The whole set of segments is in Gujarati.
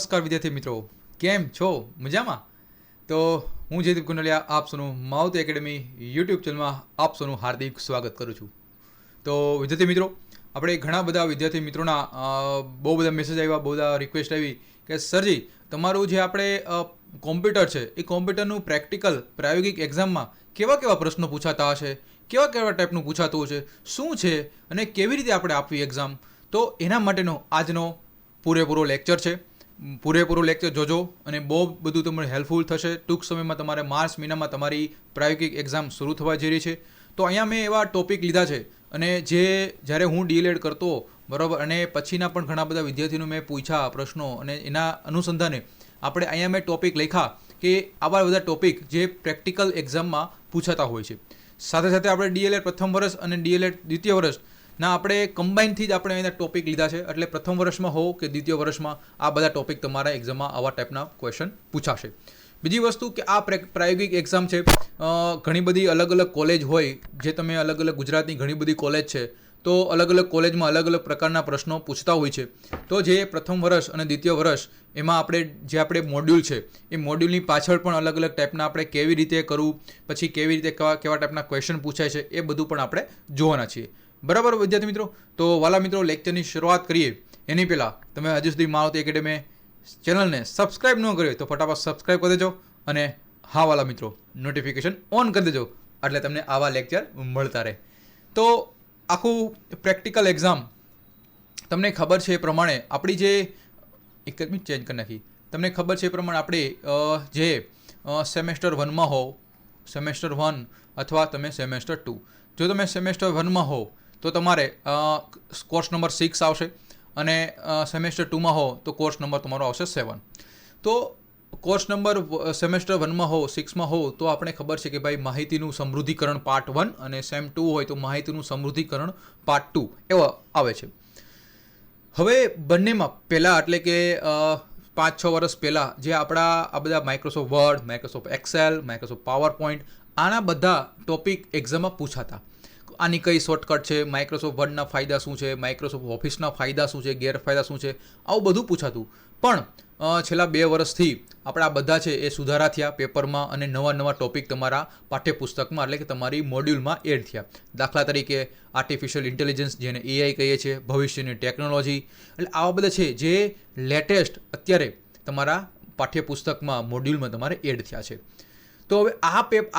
નમસ્કાર વિદ્યાર્થી મિત્રો, કેમ છો? મજામાં? તો હું જયદીપ કુંડલિયા આપ સૌનું માવતી એકેડમી યુટ્યુબ ચેનલમાં આપ સૌનું હાર્દિક સ્વાગત કરું છું. તો વિદ્યાર્થી મિત્રો, આપણે ઘણા બધા વિદ્યાર્થી મિત્રોના બહુ બધા મેસેજ આવ્યા, બહુ બધા રિક્વેસ્ટ આવી કે સરજી તમારું જે આપણે કોમ્પ્યુટર છે એ કોમ્પ્યુટરનું પ્રેક્ટિકલ પ્રાયોગિક એક્ઝામમાં કેવા કેવા પ્રશ્નો પૂછાતા હશે, કેવા કેવા ટાઈપનું પૂછાતું હશે, શું છે અને કેવી રીતે આપણે આપવી એક્ઝામ. તો એના માટેનો આજનો પૂરેપૂરો લેક્ચર છે. પૂરેપૂરો લેક્ચર જોજો અને બહુ બધું તમને હેલ્પફુલ થશે. ટૂંક સમયમાં તમારે માર્ચ મહિનામાં તમારી પ્રાયોગિક એક્ઝામ શરૂ થવા જઈ રહી છે. તો અહીંયા મેં એવા ટોપિક લીધા છે અને જે જ્યારે હું ડીએલએડ કરતો બરાબર અને પછીના પણ ઘણા બધા વિદ્યાર્થીઓને મેં પૂછ્યા પ્રશ્નો અને એના અનુસંધાને આપણે અહીંયા મેં ટોપિક લખ્યા કે આવા બધા ટોપિક જે પ્રેક્ટિકલ એક્ઝામમાં પૂછાતા હોય છે. સાથે સાથે આપણે ડીએલએડ પ્રથમ વર્ષ અને ડીએલએડ દ્વિતીય વર્ષના આપણે કમ્બાઇનથી જ આપણે એના ટોપિક લીધા છે. એટલે પ્રથમ વર્ષમાં હો કે દ્વિતીય વર્ષમાં આ બધા ટોપિક તમારા એક્ઝામમાં આવા ટાઈપના ક્વેશ્ચન પૂછાશે. બીજી વસ્તુ કે આ પ્રાયોગિક એક્ઝામ છે, ઘણી બધી અલગ અલગ કોલેજ હોય, જે તમે અલગ અલગ ગુજરાતની ઘણી બધી કોલેજ છે, તો અલગ અલગ કોલેજમાં અલગ અલગ પ્રકારના પ્રશ્નો પૂછતા હોય છે. તો જે પ્રથમ વર્ષ અને દ્વિતીય વર્ષ એમાં આપણે મોડ્યુલ છે એ મોડ્યુલની પાછળ પણ અલગ અલગ ટાઈપના આપણે કેવી રીતે કરવું, પછી કેવી રીતે કેવા ટાઈપના ક્વેશ્ચન પૂછાય છે એ બધું પણ આપણે જોવાના છીએ. બરાબર વિદ્યાર્થી મિત્રો? તો વાલા મિત્રો, લેક્ચરની શરૂઆત કરીએ એની પહેલાં તમે હજુ સુધી માવતી એકેડમી ચેનલને સબસ્ક્રાઈબ ન કરી તો ફટાફટ સબસ્ક્રાઈબ કરી દેજો અને હા વાલા મિત્રો, નોટિફિકેશન ઓન કરી દેજો એટલે તમને આવા લેક્ચર મળતા રહે. તો આખું પ્રેક્ટિકલ એક્ઝામ તમને ખબર છે એ પ્રમાણે આપણી જે એક જ મિનિટ ચેન્જ કરી નાખી. તમને ખબર છે એ પ્રમાણે આપણે જે સેમેસ્ટર 1માં હો, સેમેસ્ટર 1 અથવા તમે સેમેસ્ટર 2, જો તમે સેમેસ્ટર 1માં હો તો તમારે કોર્સ નંબર 6 આવશે અને સેમેસ્ટર 2માં હો તો કોર્સ નંબર તમારો આવશે 7. તો કોર્સ નંબર સેમેસ્ટર 1માં હો, 6માં હો તો આપણે ખબર છે કે ભાઈ માહિતીનું સમૃદ્ધિકરણ પાર્ટ 1 અને સેમ 2 હોય તો માહિતીનું સમૃદ્ધિકરણ પાર્ટ 2 એવા આવે છે. હવે બંનેમાં પહેલાં એટલે કે 5-6 વર્ષ પહેલાં જે આપણા આ બધા Microsoft Word, Microsoft Excel, Microsoft PowerPoint આના બધા ટોપિક એક્ઝામમાં પૂછાતા. આની કઈ શોર્ટકટ છે, માઇક્રોસોફ્ટ વર્ડના ફાયદા શું છે, માઇક્રોસોફ્ટ ઓફિસના ફાયદા શું છે, ગેરફાયદા શું છે, આવું બધું પૂછાતું. પણ છેલ્લા 2 વર્ષથી આપણા બધા છે એ સુધારા થયા પેપરમાં અને નવા ટોપિક તમારા પાઠ્યપુસ્તકમાં એટલે કે તમારી મોડ્યુલમાં એડ થયા. દાખલા તરીકે આર્ટિફિશિયલ ઇન્ટેલિજન્સ, જેને એઆઈ કહીએ છીએ, ભવિષ્યની ટેકનોલોજી, એટલે આવા બધા છે જે લેટેસ્ટ અત્યારે તમારા પાઠ્યપુસ્તકમાં મોડ્યુલમાં તમારે એડ થયા છે. તો હવે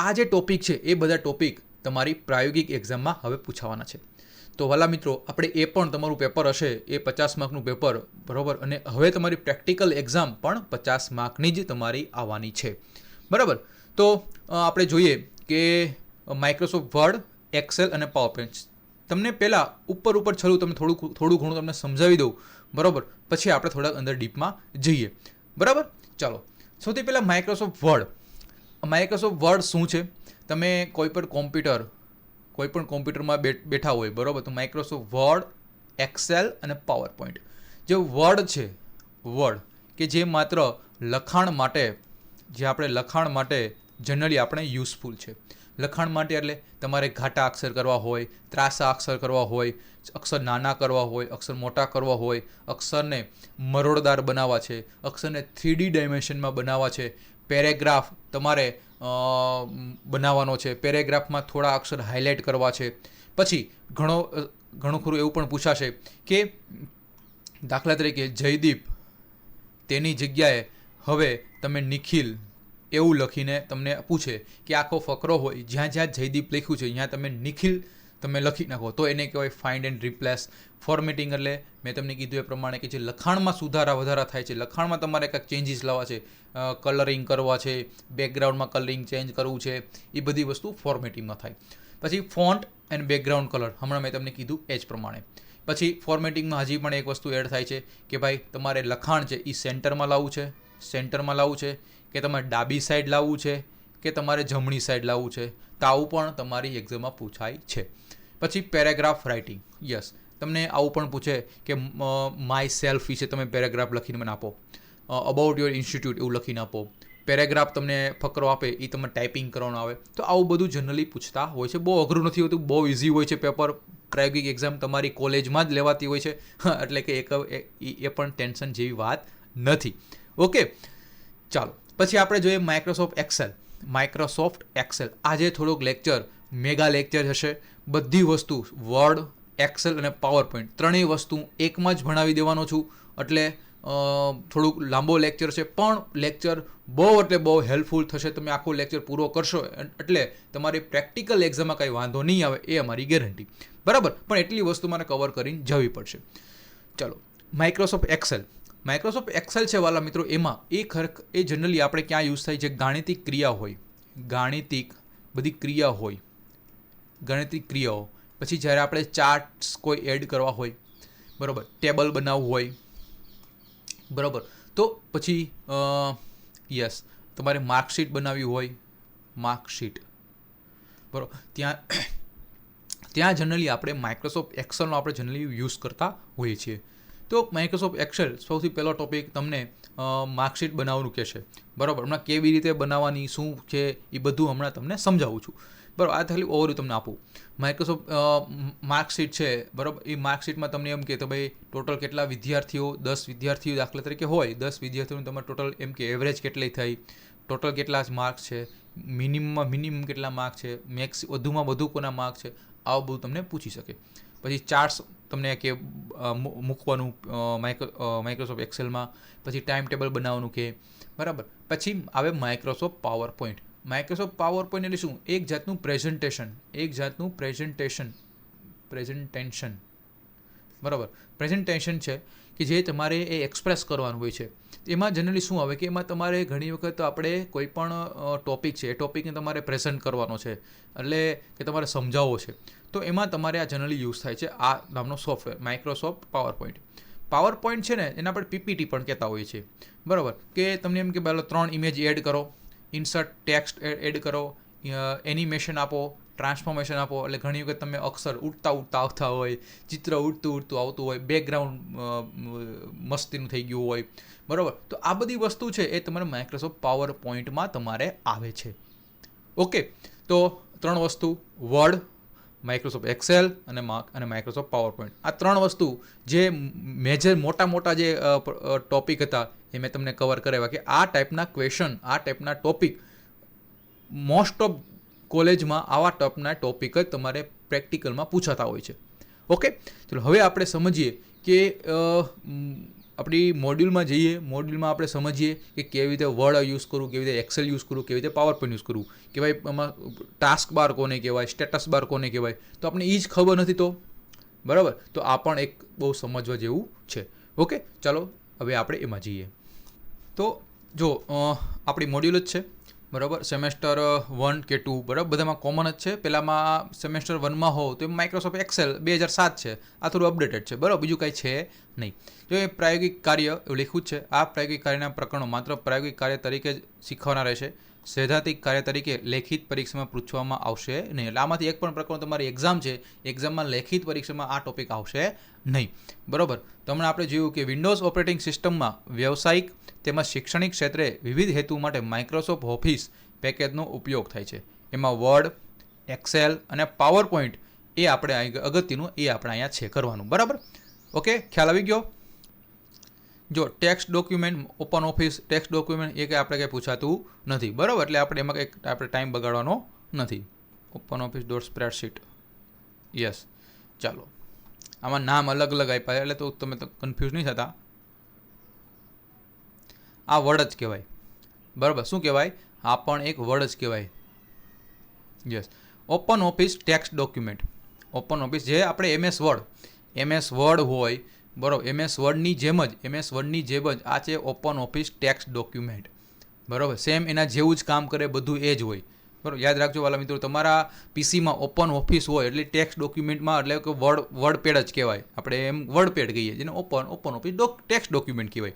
આ જે ટોપિક છે એ બધા ટોપિક તમારી પ્રાયોગિક એક્ઝામમાં હવે પૂછાવાના છે. તો વાલા મિત્રો, આપણે એ પણ તમારું પેપર હશે એ 50 માર્કનું પેપર બરાબર, અને હવે તમારી પ્રેક્ટિકલ એક્ઝામ પણ 50 માર્કની જ તમારી આવવાની છે. બરાબર? તો આપણે જોઈએ કે માઇક્રોસોફ્ટ વર્ડ, એક્સેલ અને પાવર પોઈન્ટ તમને પહેલાં ઉપર છેલ્લું તમને થોડું ઘણું તમને સમજાવી દઉં બરાબર, પછી આપણે થોડાક અંદર ડીપમાં જઈએ. બરાબર? ચાલો, સૌથી પહેલાં માઇક્રોસોફ્ટ વર્ડ શું છે? તમે કોઈ પણ કોમ્પ્યુટરમાં બેઠા હોય બરાબર, તો માઇક્રોસોફ્ટ વર્ડ, એક્સેલ અને પાવર પોઈન્ટ. જે વર્ડ છે, વર્ડ કે જે માત્ર લખાણ માટે જનરલી આપણે યુઝફુલ છે. લખાણ માટે એટલે તમારે ઘાટા અક્ષર કરવા હોય, ત્રાસા અક્ષર કરવા હોય, અક્ષર નાના કરવા હોય, અક્ષર મોટા કરવા હોય, અક્ષરને મરોડદાર બનાવવા છે, અક્ષરને 3D ડાયમેન્શનમાં બનાવવા છે, પેરેગ્રાફ તમારે બનાવવાનો છે, પેરેગ્રાફમાં થોડા અક્ષર હાઇલાઇટ કરવા છે. પછી ઘણું ખરું એવું પણ પૂછાશે કે દાખલા તરીકે જયદીપ તેની જગ્યાએ હવે તમે નિખિલ એવું લખીને તમને પૂછે કે આખો ફકરો હોય, જ્યાં જયદીપ લખ્યું છે ત્યાં તમે નિખિલ તમે લખી નાખો, તો એને કહેવાય ફાઇન્ડ એન્ડ રિપ્લેસ. ફોર્મેટિંગ એટલે મેં તમને કીધું એ પ્રમાણે કે જે લખાણમાં વધારા થાય છે, લખાણમાં તમારે કંઈક ચેન્જીસ લાવવા છે, કલરિંગ કરવા છે, બેકગ્રાઉન્ડમાં કલરિંગ ચેન્જ કરવું છે, એ બધી વસ્તુ ફોર્મેટિંગમાં થાય. પછી ફોન્ટ એન્ડ બેકગ્રાઉન્ડ કલર, હમણાં મેં તમને કીધું એ જ પ્રમાણે. પછી ફોર્મેટિંગમાં હજી પણ એક વસ્તુ એડ થાય છે કે ભાઈ તમારે લખાણ છે એ સેન્ટરમાં લાવવું છે કે તમારે ડાબી સાઈડ લાવવું છે કે તમારે જમણી સાઈડ લાવવું છે. તો આવું પણ તમારી એક્ઝામમાં પૂછાય છે. પછી પેરેગ્રાફ રાઇટિંગ, યસ, તમને આવું પણ પૂછે કે માય સેલ્ફ વિશે તમે પેરેગ્રાફ લખીને મને આપો, અબાઉટ યોર ઇન્સ્ટિટ્યૂટ એવું લખીને આપો. પેરેગ્રાફ તમને ફકરો આપે એ તમે ટાઈપિંગ કરવાનું આવે. તો આવું બધું જનરલી પૂછતા હોય છે. બહુ અઘરું નથી હોતું, બહુ ઇઝી હોય છે પેપર. પ્રાયોગિક એક્ઝામ તમારી કોલેજમાં જ લેવાતી હોય છે એટલે કે એ પણ ટેન્શન જેવી વાત નથી. ઓકે, ચાલો પછી આપણે જોઈએ માઇક્રોસોફ્ટ એક્સેલ. આજે થોડોક લેક્ચર, મેગા લેક્ચર હશે. બધી વસ્તુ વર્ડ, એક્સેલ અને પાવર પોઈન્ટ ત્રણેય વસ્તુ એકમાં જ ભણાવી દેવાનો છું. એટલે થોડુંક લાંબો લેક્ચર છે, પણ લેક્ચર બહુ એટલે બહુ હેલ્પફુલ થશે. તમે આખો લેક્ચર પૂરો કરશો એટલે તમારી પ્રેક્ટિકલ એક્ઝામમાં કંઈ વાંધો નહીં આવે, એ અમારી ગેરંટી. બરાબર, પણ એટલી વસ્તુ મારે કવર કરીને જવી પડશે. ચાલો, માઇક્રોસોફ્ટ એક્સેલ છે વાલા મિત્રો. એમાં એ જનરલી આપણે ક્યાં યુઝ થાય છે? ગાણિતિક ક્રિયા હોય, બધી ક્રિયા હોય, ગાણિતિક ક્રિયાઓ. પછી જ્યારે આપણે ચાર્ટ્સ કોઈ એડ કરવા હોય, બરાબર, ટેબલ બનાવવું હોય, બરાબર, તો પછી યસ, તમારે માર્કશીટ બનાવવી હોય, માર્કશીટ, બરાબર, ત્યાં જનરલી આપણે માઇક્રોસોફ્ટ એક્સેલનો આપણે જનરલી યુઝ કરતા હોઈએ છીએ. તો માઇક્રોસોફ્ટ એક્સેલ સૌથી પહેલો ટોપિક તમને માર્કશીટ બનાવવાનું કહેશે. બરાબર, હમણાં કેવી રીતે બનાવવાની, શું છે, એ બધું હમણાં તમને સમજાવું છું. બરાબર, આ ખાલી ઓવરવ્યૂ તમને આપું. માઇક્રોસોફ્ટ માર્કશીટ છે, બરાબર, એ માર્કશીટમાં તમને એમ કે ભાઈ ટોટલ કેટલા વિદ્યાર્થીઓ, 10 વિદ્યાર્થીઓ દાખલા તરીકે હોય, 10 વિદ્યાર્થીઓનું તમારે ટોટલ એમ કે એવરેજ કેટલી થઈ, ટોટલ કેટલા માર્ક્સ છે, મિનિમમ કેટલા માર્ક છે, મેક્સ વધુમાં વધુ કોના માર્ક છે, આવું બધું તમને પૂછી શકે. પછી ચાર્ટ્સ તમને કે મૂકવાનું માઇક્રોસોફ્ટ એક્સેલમાં. પછી ટાઈમ ટેબલ બનાવવાનું કે, બરાબર. પછી આવે Microsoft power point. Microsoft power point એટલે શું? એક જાતનું પ્રેઝન્ટેશન, બરાબર, પ્રેઝન્ટેશન છે કે જે તમારે એ એક્સપ્રેસ કરવાનું હોય છે. એમાં જનરલી શું આવે કે એમાં તમારે ઘણી વખત આપણે કોઈ પણ ટોપિક છે, એ ટોપિકને તમારે પ્રેઝન્ટ કરવાનો છે, એટલે કે તમારે સમજાવવો છે. તો એમાં તમારે આ જનરલી યુઝ થાય છે આ નામનો software, Microsoft power point. Power point છે ને, એના આપણે પીપીટી પણ કહેતા હોઈએ છીએ. બરાબર, કે તમને એમ કે પહેલો 3 ઇમેજ એડ કરો, ઇન્સર્ટ ટેક્સ્ટ એડ કરો, એનિમેશન આપો, ટ્રાન્સફોર્મેશન આપો. એટલે ઘણી વખત તમે અક્ષર ઉડતા આવતા હોય, ચિત્ર ઉડતું આવતું હોય, બેકગ્રાઉન્ડ મસ્તીનું થઈ ગયું હોય, બરાબર. તો આ બધી વસ્તુ છે એ તમારે માઇક્રોસોફ્ટ પાવર પોઈન્ટમાં તમારે આવે છે. ઓકે, તો 3 વસ્તુ, વર્ડ, માઇક્રોસોફ્ટ એક્સેલ અને માઇક્રોસોફ્ટ પાવર પોઈન્ટ. આ 3 વસ્તુ જે મેજર મોટા જે ટોપિક હતા એ મેં તમને કવર કરાવ્યા કે આ ટાઈપના ક્વેશ્ચન, આ ટાઈપના ટોપિક મોસ્ટ ઓફ કોલેજમાં આવા ટાઈપના ટોપિક જ તમારે પ્રેક્ટિકલમાં પૂછાતા હોય છે. ઓકે, ચલો હવે આપણે સમજીએ કે આપણી મોડ્યુલમાં જઈએ. મોડ્યુલમાં આપણે સમજીએ કે કેવી રીતે વર્ડ યુઝ કરવું, કેવી રીતે એક્સેલ યુઝ કરવું, કેવી રીતે પાવર પોઈન્ટ યુઝ કરવું, કે ભાઈ એમાં ટાસ્ક બાર કોને કહેવાય, સ્ટેટસ બાર કોને કહેવાય. તો આપણે એ જ ખબર નથી તો, બરાબર, તો આ પણ એક બહુ સમજવા જેવું છે. ઓકે, ચાલો હવે આપણે એમાં જઈએ. તો જો આપણી મોડ્યુલ જ છે, બરાબર, સેમેસ્ટર 1 કે 2, બરાબર, બધામાં કોમન જ છે. પહેલાંમાં સેમેસ્ટર 1માં હો તો માઇક્રોસોફ્ટ એક્સેલ 2007 છે, આ થોડું અપડેટેડ છે, બરાબર, બીજું કાંઈ છે નહીં. જો એ પ્રાયોગિક કાર્ય એવું લખ્યું જ છે. આ પ્રાયોગિક કાર્યના પ્રકરણો માત્ર પ્રાયોગિક કાર્ય તરીકે જ શીખવાના રહેશે. સૈદ્ધાંતિક કાર્ય તરીકે લેખિત પરીક્ષામાં પૂછવામાં આવશે નહીં. એટલે આમાંથી એક પણ પ્રકરણ તમારી એક્ઝામ છે, એક્ઝામમાં લેખિત પરીક્ષામાં આ ટોપિક આવશે નહીં, બરાબર. તો હમણાં આપણે જોયું કે વિન્ડોઝ ઓપરેટિંગ સિસ્ટમમાં વ્યવસાયિક તેમજ શૈક્ષણિક ક્ષેત્રે વિવિધ હેતુ માટે માઇક્રોસોફ્ટ ઓફિસ પેકેજનો ઉપયોગ થાય છે. એમાં વર્ડ, એક્સેલ અને પાવર પોઈન્ટ એ આપણે અગત્યનું એ આપણે અહીંયા છે કરવાનું, બરાબર. ઓકે, ખ્યાલ આવી ગયો. જો text document, open office text document એ કંઈ આપણે કંઈ પૂછાતું નથી, બરાબર. એટલે આપણે એમાં કંઈક આપણે ટાઈમ બગાડવાનો નથી. Open office dot spreadsheet, yes. ચાલો, આમાં નામ અલગ આપ્યા એટલે તો તમે કન્ફ્યુઝ નહીં થતા. આ વર્ડ જ કહેવાય, બરાબર. શું કહેવાય? આ પણ એક વર્ડ જ કહેવાય, yes. Open office text document. Open office જે આપણે એમએસ વર્ડ હોય, બરાબર, એમએસ વર્ડની જેમ જ આ છે ઓપન ઓફિસ ટેક્સ્ટ ડોક્યુમેન્ટ, બરાબર. સેમ એના જેવું જ કામ કરે, બધું એ જ હોય, બરાબર. યાદ રાખજો વાલા મિત્રો, તમારા પીસીમાં ઓપન ઓફિસ હોય એટલે ટેક્સ્ટ ડોક્યુમેન્ટમાં એટલે કે વર્ડ પેડ જ કહેવાય. આપણે એમ વર્ડ પેડ કહીએ, જેને ઓપન ઓફિસ ટેક્સ્ટ ડોક્યુમેન્ટ કહેવાય.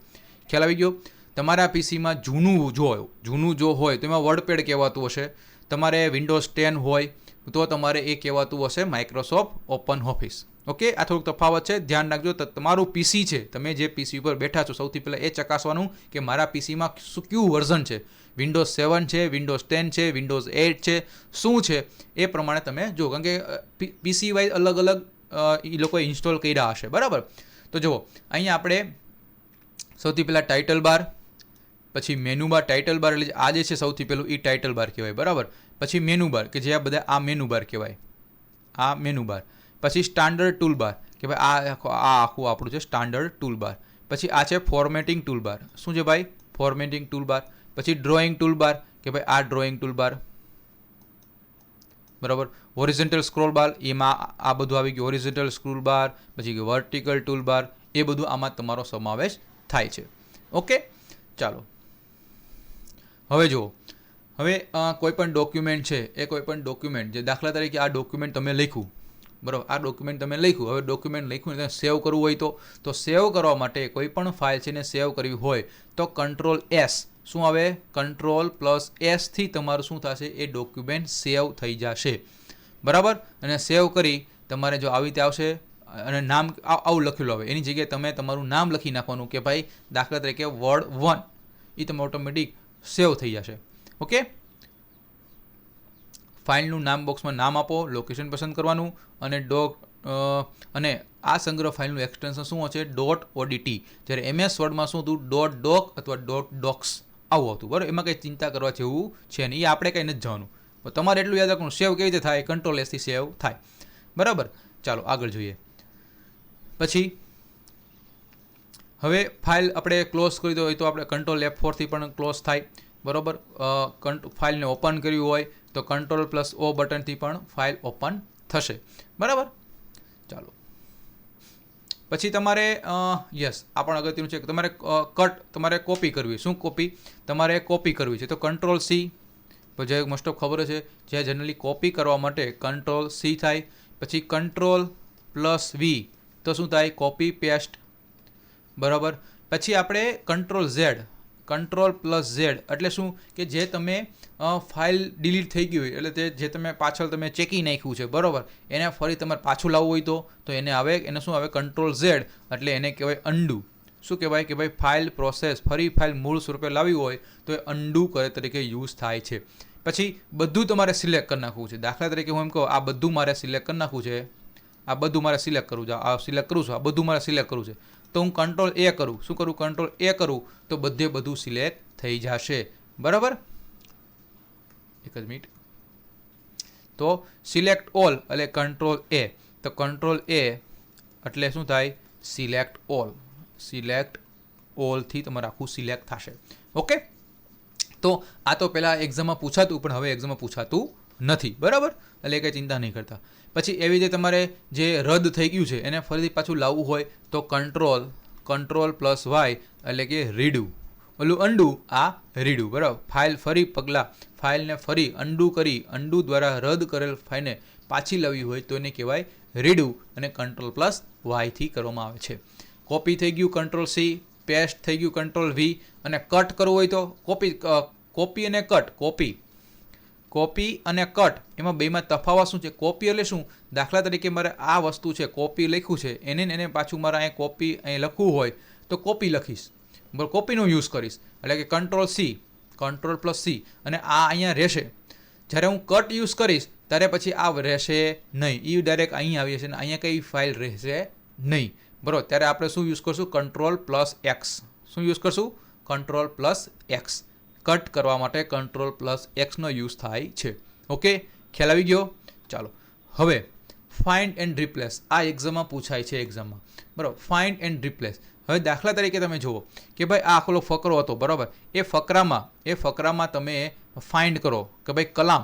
ખ્યાલ આવી ગયો. તમારા પીસીમાં જૂનું જો હોય તો એમાં વર્ડ પેડ કહેવાતું હશે. તમારે વિન્ડોઝ 10 હોય તો તમારે એ કહેવાતું હશે માઇક્રોસોફ્ટ ઓપન ઓફિસ. ઓકે, આ થોડુંક તફાવત છે, ધ્યાન રાખજો. તમારું પીસી છે, તમે જે પીસી ઉપર બેઠા છો, સૌથી પહેલાં એ ચકાસવાનું કે મારા પીસીમાં કયું વર્ઝન છે. વિન્ડોઝ 7 છે, વિન્ડોઝ 10 છે, વિન્ડોઝ 8 છે, શું છે એ પ્રમાણે તમે જો, કારણ કે પીસી વાઇઝ અલગ એ લોકોએ ઇન્સ્ટોલ કર્યા હશે, બરાબર. તો જુઓ, અહીંયા આપણે સૌથી પહેલાં ટાઇટલ બાર, પછી મેનુ બાર. ટાઇટલ બાર એટલે આ જે છે સૌથી પહેલું એ ટાઇટલ બાર કહેવાય, બરાબર. પછી મેનુ બાર કે જે આ બધા આ મેનુ બાર કહેવાય, આ મેનુ બાર. પછી સ્ટાન્ડર્ડ ટૂલ બાર કે ભાઈ આ આખું આપણું છે સ્ટાન્ડર્ડ ટૂલ બાર. પછી આ છે ફોર્મેટિંગ ટૂલ બાર. શું છે ભાઈ? Formatting tool bar. પછી ડ્રોઈંગ ટૂલ બાર કે ભાઈ આ ડ્રોઈંગ ટૂલ બાર, બરાબર. હોરિઝોન્ટલ સ્ક્રોલ બાર, એમાં આ બધું આવી ગયું, હોરિઝોન્ટલ સ્ક્રોલ બાર. પછી વર્ટિકલ ટૂલ બાર, એ બધું આમાં તમારો સમાવેશ થાય છે. ઓકે, ચાલો હવે જુઓ. હવે કોઈ પણ ડોક્યુમેન્ટ છે, એ કોઈ પણ ડોક્યુમેન્ટ જે દાખલા તરીકે આ ડોક્યુમેન્ટ તમે લખ્યું, બરાબર. આ ડોક્યુમેન્ટ તમે લખ્યું, હવે ડોક્યુમેન્ટ લખ્યું ને સેવ કરવું હોય તો સેવ કરવા માટે કોઈ પણ ફાઇલ છે ને સેવ કરવી હોય તો કંટ્રોલ S શું આવે? Ctrl+S થી તમારું શું થશે? એ ડોક્યુમેન્ટ સેવ થઈ જશે, બરાબર. અને સેવ કરી તમારે જો આવી રીતે આવશે અને નામ આવું લખેલું આવે, એની જગ્યાએ તમે તમારું નામ લખી નાખવાનું કે ભાઈ દાખલા તરીકે Word1, એ તમે ઓટોમેટિક સેવ થઈ જશે. ઓકે, ફાઇલનું નામ બોક્સમાં નામ આપો, લોકેશન પસંદ કરવાનું અને અને આ સંગ્રહ ફાઇલનું એક્સટેન્શન શું હશે? .odt. જ્યારે MS વર્ડમાં શું હતું? .doc અથવા .docs આવું હતું, બરાબર. એમાં કંઈ ચિંતા કરવા જેવું છે નહીં, એ આપણે કંઈ નથી જવાનું. તમારે એટલું યાદ રાખવાનું સેવ કેવી રીતે થાય? Ctrl+S થી સેવ થાય, બરાબર. ચાલો આગળ જોઈએ. પછી હવે ફાઇલ આપણે ક્લોઝ કરી દો હોય તો આપણે Ctrl+F4 થી પણ ક્લોઝ થાય, બરાબર. ફાઇલને ઓપન કરવી હોય તો Ctrl+O બટનથી પણ ફાઇલ ઓપન થશે, બરાબર. ચાલો પછી તમારે યસ આ પણ અગત્યનું છે કે તમારે કોપી કરવી. શું કોપી? તમારે કોપી કરવી છે તો Ctrl+C. જે મોસ્ટ ઓફ ખબર છે, જે જનરલી કોપી કરવા માટે Ctrl+C થાય. પછી Ctrl+V તો શું થાય? કોપી પેસ્ટ, બરાબર. પછી આપણે Ctrl+Z એટલે શું? કે જે તમે ફાઇલ ડિલીટ થઈ ગઈ હોય એટલે જે તમે પાછળ તમે ચેકી નાખ્યું છે, બરાબર, એને ફરી તમારે પાછું લાવવું હોય તો એને આવે, એને શું આવે? Ctrl+Z એટલે એને કહેવાય અન્ડુ. શું કહેવાય? કે ભાઈ ફાઇલ પ્રોસેસ ફરી ફાઇલ મૂળ સ્વરૂપે લાવી હોય તો એ અન્ડુ કરે તરીકે યુઝ થાય છે. પછી બધું તમારે સિલેક્ટ કરી નાખવું છે. દાખલા તરીકે હું એમ કહું આ બધું મારે સિલેક્ટ કરી નાખવું છે, આ બધું મારે સિલેક્ટ કરવું છે, આ સિલેક્ટ કરું છું, આ બધું મારે સિલેક્ટ કરવું છે તો હું Ctrl+A કરું. શું કરું? Ctrl+A કરું તો બધું સિલેક્ટ થઈ જશે, બરાબર. એક જ મિનિટ. તો સિલેક્ટ ઓલ એટલે Ctrl+A, તો Ctrl+A એટલે શું થાય? Select all. સિલેક્ટ ઓલથી તમારે આખું સિલેક્ટ થશે. ઓકે, તો આ તો પહેલાં એક્ઝામમાં પૂછાતું પણ હવે એક્ઝામમાં પૂછાતું નથી, બરાબર. એટલે કંઈ ચિંતા નહીં કરતા. પછી એવી રીતે તમારે જે રદ થઈ ગયું છે એને ફરીથી પાછું લાવવું હોય તો Ctrl+Y એટલે કે રીડુ. ઓલું અન્ડુ, આ રીડુ, બરાબર. ફાઇલને ફરી અન્ડુ કરી, અન્ડુ દ્વારા રદ કરેલ ફાઇલને પાછી લાવવી હોય તો એને કહેવાય રીડુ અને Ctrl+Y થી કરવામાં આવે છે. કોપી થઈ ગયું Ctrl+C, પેસ્ટ થઈ ગયું Ctrl+V અને કટ કરવું હોય તો કોપી અને કટ. કોપી અને કટ એમાં બેમાં તફાવત શું છે? કોપી એટલે શું? દાખલા તરીકે મારે આ વસ્તુ છે, કોપી લખ્યું છે, એને પાછું મારે અહીં કોપી અહીં લખવું હોય તો કોપી લખીશ, બરાબર, કોપીનો યુઝ કરીશ એટલે કે Ctrl+C અને આ અહીંયા રહેશે. જ્યારે હું કટ યુઝ કરીશ ત્યારે પછી આ રહેશે નહીં, એ ડાયરેક્ટ અહીં આવી જશે ને અહીંયા કંઈ ફાઇલ રહેશે નહીં, બરાબર. ત્યારે આપણે શું યુઝ કરશું? Ctrl+X. શું યુઝ કરશું? Ctrl+X. કટ કરવા માટે Ctrl+X નો યુઝ થાય છે. ઓકે, ખ્યાલ આવી ગયો? ચાલો હવે ફાઇન્ડ એન્ડ રિપ્લેસ આ એક્ઝામમાં પૂછાય છે એક્ઝામમાં, બરાબર. Find and replace. હવે દાખલા તરીકે તમે જુઓ કે ભાઈ આ આખો ફકરો હતો, બરાબર. એ ફકરામાં તમે ફાઇન્ડ કરો કે ભાઈ કલામ,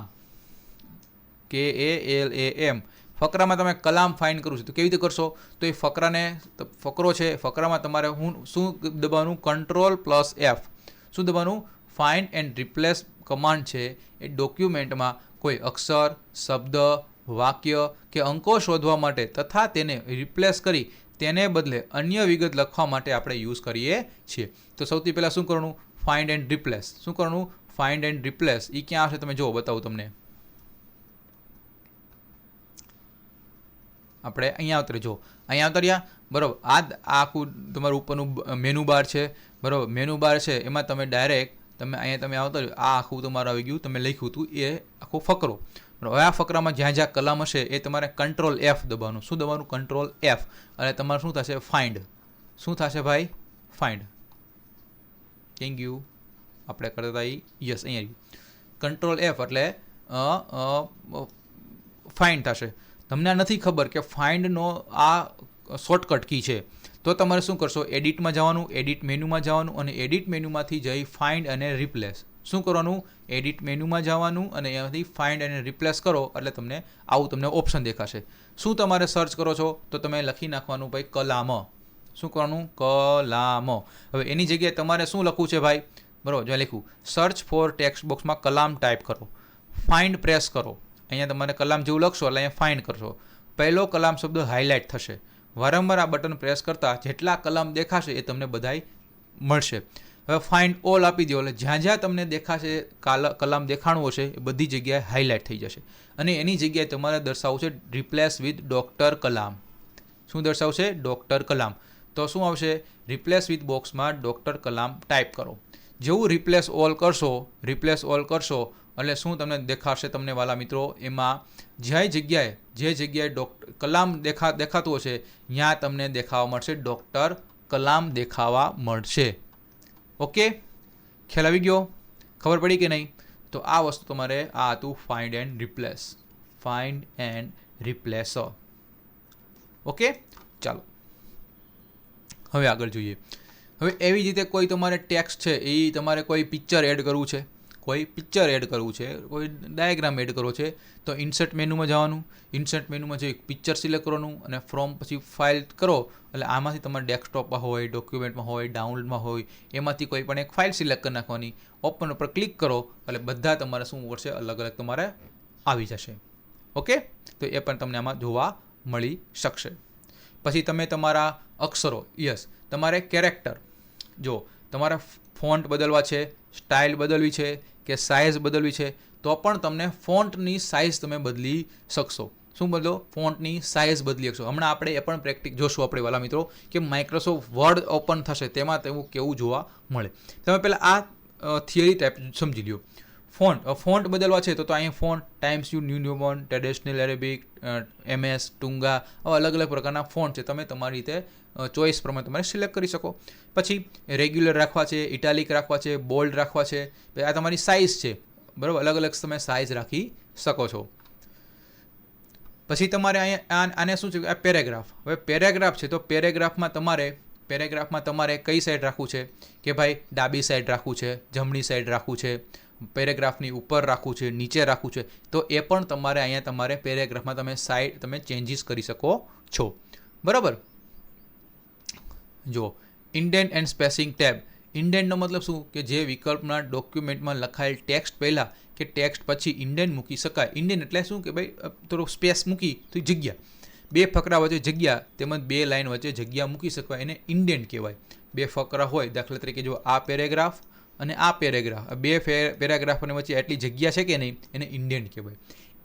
KALAM, ફકરામાં તમે કલામ ફાઇન્ડ કરવું છે તો કેવી રીતે કરશો? તો એ ફકરો છે, ફકરામાં તમારે શું દબાવવાનું? Ctrl+F. શું દબાવવાનું? ફાઇન્ડ એન્ડ રિપ્લેસ કમાન્ડ છે એ ડોક્યુમેન્ટમાં કોઈ અક્ષર, શબ્દ, વાક્ય કે અંકો શોધવા માટે તથા તેને રિપ્લેસ કરી તેને બદલે અન્ય વિગત લખવા માટે આપણે યુઝ કરીએ છીએ. તો સૌથી પહેલાં શું કરવાનું? Find and replace. શું કરવાનું? Find and replace. એ ક્યાં આવશે તમે જુઓ, બતાવું તમને. આપણે અહીંયા ઉતરી અહીંયા ઉતર્યા, બરાબર. આ આખું તમારું ઉપરનું મેનુ બાર છે, બરાબર. મેનુ બાર છે એમાં તમે ડાયરેક્ટ અહીંયા તમે આવતા આ આખું તમારું આવી ગયું, તમે લખ્યું હતું એ આખો ફકરો. હવે આ ફકરામાં જ્યાં કલમ હશે એ તમારે Ctrl+F દબાવવાનું. શું દબાવવાનું? Ctrl+F એટલે તમારે શું થશે? ફાઇન્ડ. શું થશે ભાઈ? ફાઇન્ડ. ક્યાં ગયું આપણે કરતા હતા યસ અહીંયા કંટ્રોલ F એટલે ફાઇન્ડ થશે. તમને નથી ખબર કે ફાઇન્ડનો આ શોર્ટકટ કી છે, તો તમારે શું કરશો, એડિટમાં જવાનું, એડિટ મેન્યુમાં જવાનું અને એડિટ મેન્યુમાંથી જઈ ફાઇન્ડ અને રિપ્લેસ. શું કરવાનું, એડિટ મેન્યુમાં જવાનું અને એમાંથી ફાઇન્ડ અને રિપ્લેસ કરો એટલે તમને આવું તમને ઓપ્શન દેખાશે. શું તમારે સર્ચ કરો છો તો તમે લખી નાખવાનું ભાઈ કલામ. શું કરવાનું, કલામ. હવે એની જગ્યાએ તમારે શું લખવું છે ભાઈ, બરાબર, જો લખ્યું સર્ચ ફોર ટેક્સ્ટ બોક્સમાં કલામ ટાઈપ કરો, ફાઇન્ડ પ્રેસ કરો. અહીંયા તમારે કલામ જેવું લખશો એટલે અહીંયા ફાઇન્ડ કરશો. પહેલો કલામ શબ્દ હાઇલાઇટ થશે. વારંવાર આ બટન પ્રેસ કરતાં જેટલા કલામ દેખાશે એ તમને બધાય મળશે. હવે ફાઇન્ડ ઓલ આપી દો એટલે જ્યાં જ્યાં તમને દેખાશે કલામ દેખાણું હશે એ બધી જગ્યાએ હાઇલાઇટ થઈ જશે. અને એની જગ્યાએ તમારે દર્શાવવું છે રિપ્લેસ વિથ ડૉક્ટર કલામ. શું દર્શાવશે, ડૉક્ટર કલામ. તો શું આવશે, રિપ્લેસ વિથ બોક્સમાં ડૉક્ટર કલામ ટાઈપ કરો. જેવું રિપ્લેસ ઓલ કરશો એટલે શું તમને દેખાશે, તમને વાલા મિત્રો, એમાં જે જગ્યાએ કલામ દેખાતું હશે ત્યાં તમને દેખાવા મળશે ડૉક્ટર કલામ દેખાવા મળશે. ઓકે, ખ્યાલ આવી ગયો, ખબર પડી કે નહીં? તો આ વસ્તુ તમારે આ હતું ફાઇન્ડ એન્ડ રિપ્લેસ. ઓકે, ચાલો હવે આગળ જોઈએ. હવે એવી જ રીતે કોઈ તમારે ટેક્સ્ટ છે એ તમારે કોઈ પિક્ચર એડ કરવું છે, કોઈ ડાયાગ્રામ એડ કરવો છે, તો ઇન્સર્ટ મેનુમાં જવાનું. ઇન્સર્ટ મેનુમાં જઈ પિક્ચર સિલેક્ટ કરવાનું અને ફ્રોમ પછી ફાઇલ કરો એટલે આમાંથી તમારે ડેસ્કટોપમાં હોય, ડોક્યુમેન્ટમાં હોય, ડાઉનલોડમાં હોય, એમાંથી કોઈ પણ એક ફાઇલ સિલેક્ટ કરી નાખવાની. ઓપન ઉપર ક્લિક કરો એટલે બધા તમારે શું કરશે, અલગ અલગ તમારે આવી જશે. ઓકે, તો એ પણ તમને આમાં જોવા મળી શકશે. પછી તમે તમારા અક્ષરો, યસ, તમારે કેરેક્ટર, જો તમારા ફોન્ટ બદલવા છે, સ્ટાઇલ બદલવી છે કે સાઇઝ બદલવી છે, તો પણ તમને ફોન્ટની સાઇઝ તમે બદલી શકશો. શું બદલો, ફોન્ટની સાઇઝ બદલી શકશો. હમણાં આપણે એ પણ પ્રેક્ટિસ જોશું આપણે વાલા મિત્રો કે માઇક્રોસોફ્ટ વર્ડ ઓપન થશે તેમાં તેવું કેવું જોવા મળે. તમે પહેલાં આ થિયરી ટાઈપ સમજી લ્યો. ફોન્ટ બદલવા છે તો અહીંયા font times newborn, traditional Arabic, MS, ટુંગા, આવા અલગ અલગ પ્રકારના ફોન્ટ છે. તમે તમારી રીતે ચોઈસ પ્રમાણે તમારે સિલેક્ટ કરી શકો. પછી રેગ્યુલર રાખવા છે, ઇટાલિક રાખવા છે, બોલ્ડ રાખવા છે, આ તમારી સાઇઝ છે, બરાબર, અલગ અલગ તમે સાઇઝ રાખી શકો છો. પછી તમારે અહીંયા આને શું છે, આ પેરેગ્રાફ. હવે પેરેગ્રાફ છે તો પેરેગ્રાફમાં તમારે કઈ સાઈડ રાખવું છે કે ભાઈ ડાબી સાઈડ રાખવું છે, જમણી સાઈડ રાખવું છે, પેરેગ્રાફની ઉપર રાખવું છે, નીચે રાખવું છે, તો એ પણ તમારે પેરેગ્રાફમાં તમે ચેન્જીસ કરી શકો છો. બરાબર, જો ઇન્ડેન્ટ એન્ડ સ્પેસિંગ ટેબ. ઇન્ડેન્ટનો મતલબ શું કે જે વિકલ્પના ડોક્યુમેન્ટમાં લખાયેલ ટેક્સ્ટ પહેલાં કે ટેક્સ્ટ પછી ઇન્ડેન્ટ મૂકી શકાય. ઇન્ડેન્ટ એટલે શું કે ભાઈ થોડું સ્પેસ મૂકી તો જગ્યા, બે ફકરા વચ્ચે જગ્યા તેમજ બે લાઇન વચ્ચે જગ્યા મૂકી શકાય, એને ઇન્ડેન્ટ કહેવાય. બે ફકરા હોય, દાખલા તરીકે જો આ પેરેગ્રાફ અને આ પેરેગ્રાફ, બે પેરેગ્રાફની વચ્ચે એટલી જગ્યા છે કે નહીં, એને ઇન્ડેન્ટ કહેવાય.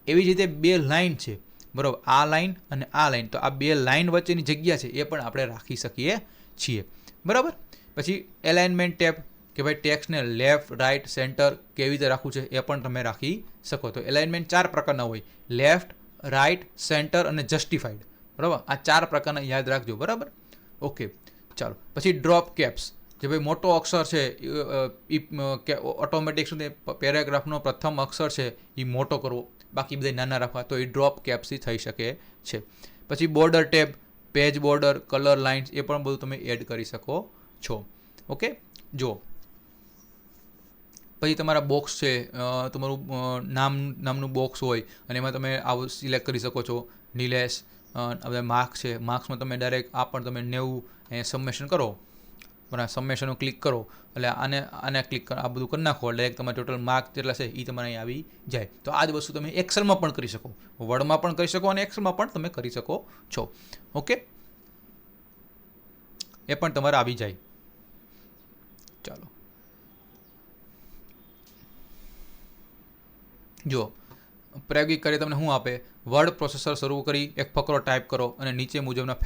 એવી જ રીતે બે લાઇન છે, બરાબર, આ લાઇન અને આ લાઇન, તો આ બે લાઇન વચ્ચેની જગ્યા છે એ પણ આપણે રાખી શકીએ છીએ. બરાબર. પછી એલાઇનમેન્ટ ટેબ કે ભાઈ ટેક્સ્ટને લેફ્ટ, રાઇટ, સેન્ટર કેવી રીતે રાખવું છે એ પણ તમે રાખી શકો. તો એલાઇનમેન્ટ 4 પ્રકારના હોય, લેફ્ટ, રાઇટ, સેન્ટર અને જસ્ટિફાઈડ. બરાબર, આ 4 પ્રકારના યાદ રાખજો. બરાબર, ઓકે, ચાલો. પછી ડ્રોપ કેપ્સ, જે ભાઈ મોટો અક્ષર છે ઓટોમેટિક શું પેરેગ્રાફનો પ્રથમ અક્ષર છે એ મોટો કરવો, બાકી બધા નાના રાખવા, તો એ ડ્રોપ કેપ્સથી થઈ શકે છે. પછી border tab, page border, colour lines, એ પણ બધું તમે એડ કરી શકો છો. ઓકે, જો પછી તમારા બોક્સ છે, તમારું નામનું બોક્સ હોય અને એમાં તમે આવું સિલેક્ટ કરી શકો છો. નિલેશ, બધા માર્ક્સ છે, માર્ક્સમાં તમે ડાયરેક્ટ આ પણ તમે 90 અહીંયા સબમિશન કરો, બરાબર, સબમિશનનું ક્લિક કરો એટલે આને ક્લિક કરો, આ બધું કરી નાખો, ડાયરેક્ટ તમારે ટોટલ માર્ક જેટલા છે એ તમારે અહીં આવી જાય. તો આ જ વસ્તુ તમે એક્સેલમાં પણ કરી શકો, વર્ડમાં પણ કરી શકો અને એક્સેલમાં પણ તમે કરી શકો છો. ઓકે, એ પણ તમારે આવી જાય. ચાલો, જો પ્રાયોગિક કાર્ય તમને શું આપે, વર્ડ પ્રોસેસર શરૂ કરી એક ફકરો ટાઈપ કરો અને નીચે મુજબના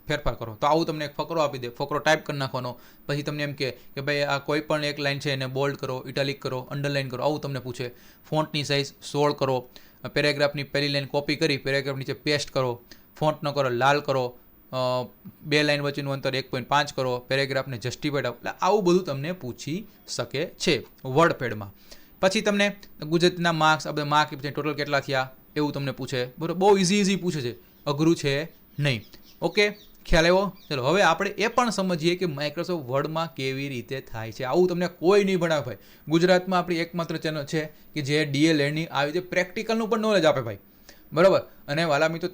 ફેરફાર કરો. તો આવું તમને એક ફકરો આપી દે, ફકરો ટાઈપ કરી નાખવાનો, પછી તમને એમ કે ભાઈ આ કોઈ પણ એક લાઇન છે એને બોલ્ડ કરો, ઇટાલિક કરો, અંડરલાઇન કરો, આવું તમને પૂછે. ફોન્ટની સાઇઝ 16 કરો, પેરેગ્રાફની પહેલી લાઇન કોપી કરી પેરેગ્રાફ નીચે પેસ્ટ કરો, ફોન્ટ ન કરો લાલ કરો, બે લાઇન વચ્ચેનું અંતર 1.5 કરો, પેરેગ્રાફને જસ્ટિફાઈડ આપો, એટલે આવું બધું તમને પૂછી શકે છે વર્ડપેડમાં. પછી તમને ગુજરાતીના માર્ક્સ, આ બધા માર્ક ટોટલ કેટલા થયા એવું તમને પૂછે, બરાબર. બહુ ઇઝી પૂછે છે, અઘરું છે નહીં. ઓકે, ખ્યાલ આવ્યો? ચલો હવે આપણે એ પણ સમજીએ કે માઇક્રોસોફ્ટ વર્ડમાં કેવી રીતે થાય છે. આવું તમને કોઈ નહીં ભણાવે ભાઈ. ગુજરાતમાં આપણી એકમાત્ર ચેનલ છે કે જે DLEDની આવી રીતે પ્રેક્ટિકલનું પણ નોલેજ આપે ભાઈ, બરાબર. અને વાલા મિત્રો,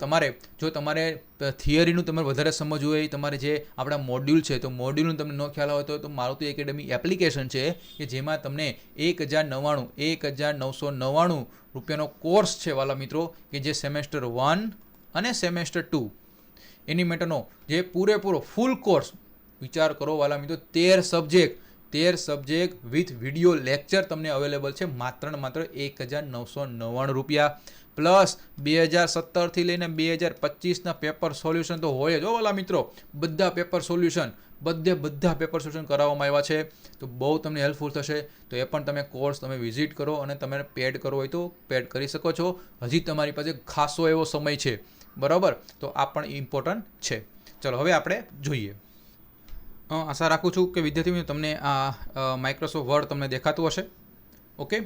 જો તમારે થિયરીનું તમારે વધારે સમજવું હોય, તમારે જે આપણા મોડ્યુલ છે તો મોડ્યુલનું તમને ન ખ્યાલ હોય તો મારુતિ એકેડમી એપ્લિકેશન છે કે જેમાં તમને 1999 રૂપિયાનો કોર્સ છે વાલા મિત્રો, કે જે સેમેસ્ટર 1 અને સેમેસ્ટર 2 એની માટેનો જે પૂરેપૂરો ફૂલ કોર્સ, વિચાર કરો વાલા મિત્રો, 13 સબ્જેક્ટ વિથ વિડીયો લેક્ચર તમને અવેલેબલ છે માત્ર ને માત્ર 1999 રૂપિયા. પ્લસ 2017થી લઈને 2025ના પેપર સોલ્યુશન તો હોય જ વાલા મિત્રો. બધા પેપર સોલ્યુશન કરાવવામાં આવ્યા છે, તો બહુ તમને હેલ્પફુલ થશે. તો એ પણ તમે કોર્સ તમે વિઝિટ કરો અને તમે પેડ કરવો હોય તો પેડ કરી શકો છો. હજી તમારી પાસે ખાસો એવો સમય છે, બરાબર. તો આ પણ ઇમ્પોર્ટન્ટ છે. ચલો હવે આપણે જોઈએ. આશા રાખું છું કે વિદ્યાર્થી મિત્રો તમને આ માઇક્રોસોફ્ટ વર્ડ તમને દેખાતું હશે. ઓકે,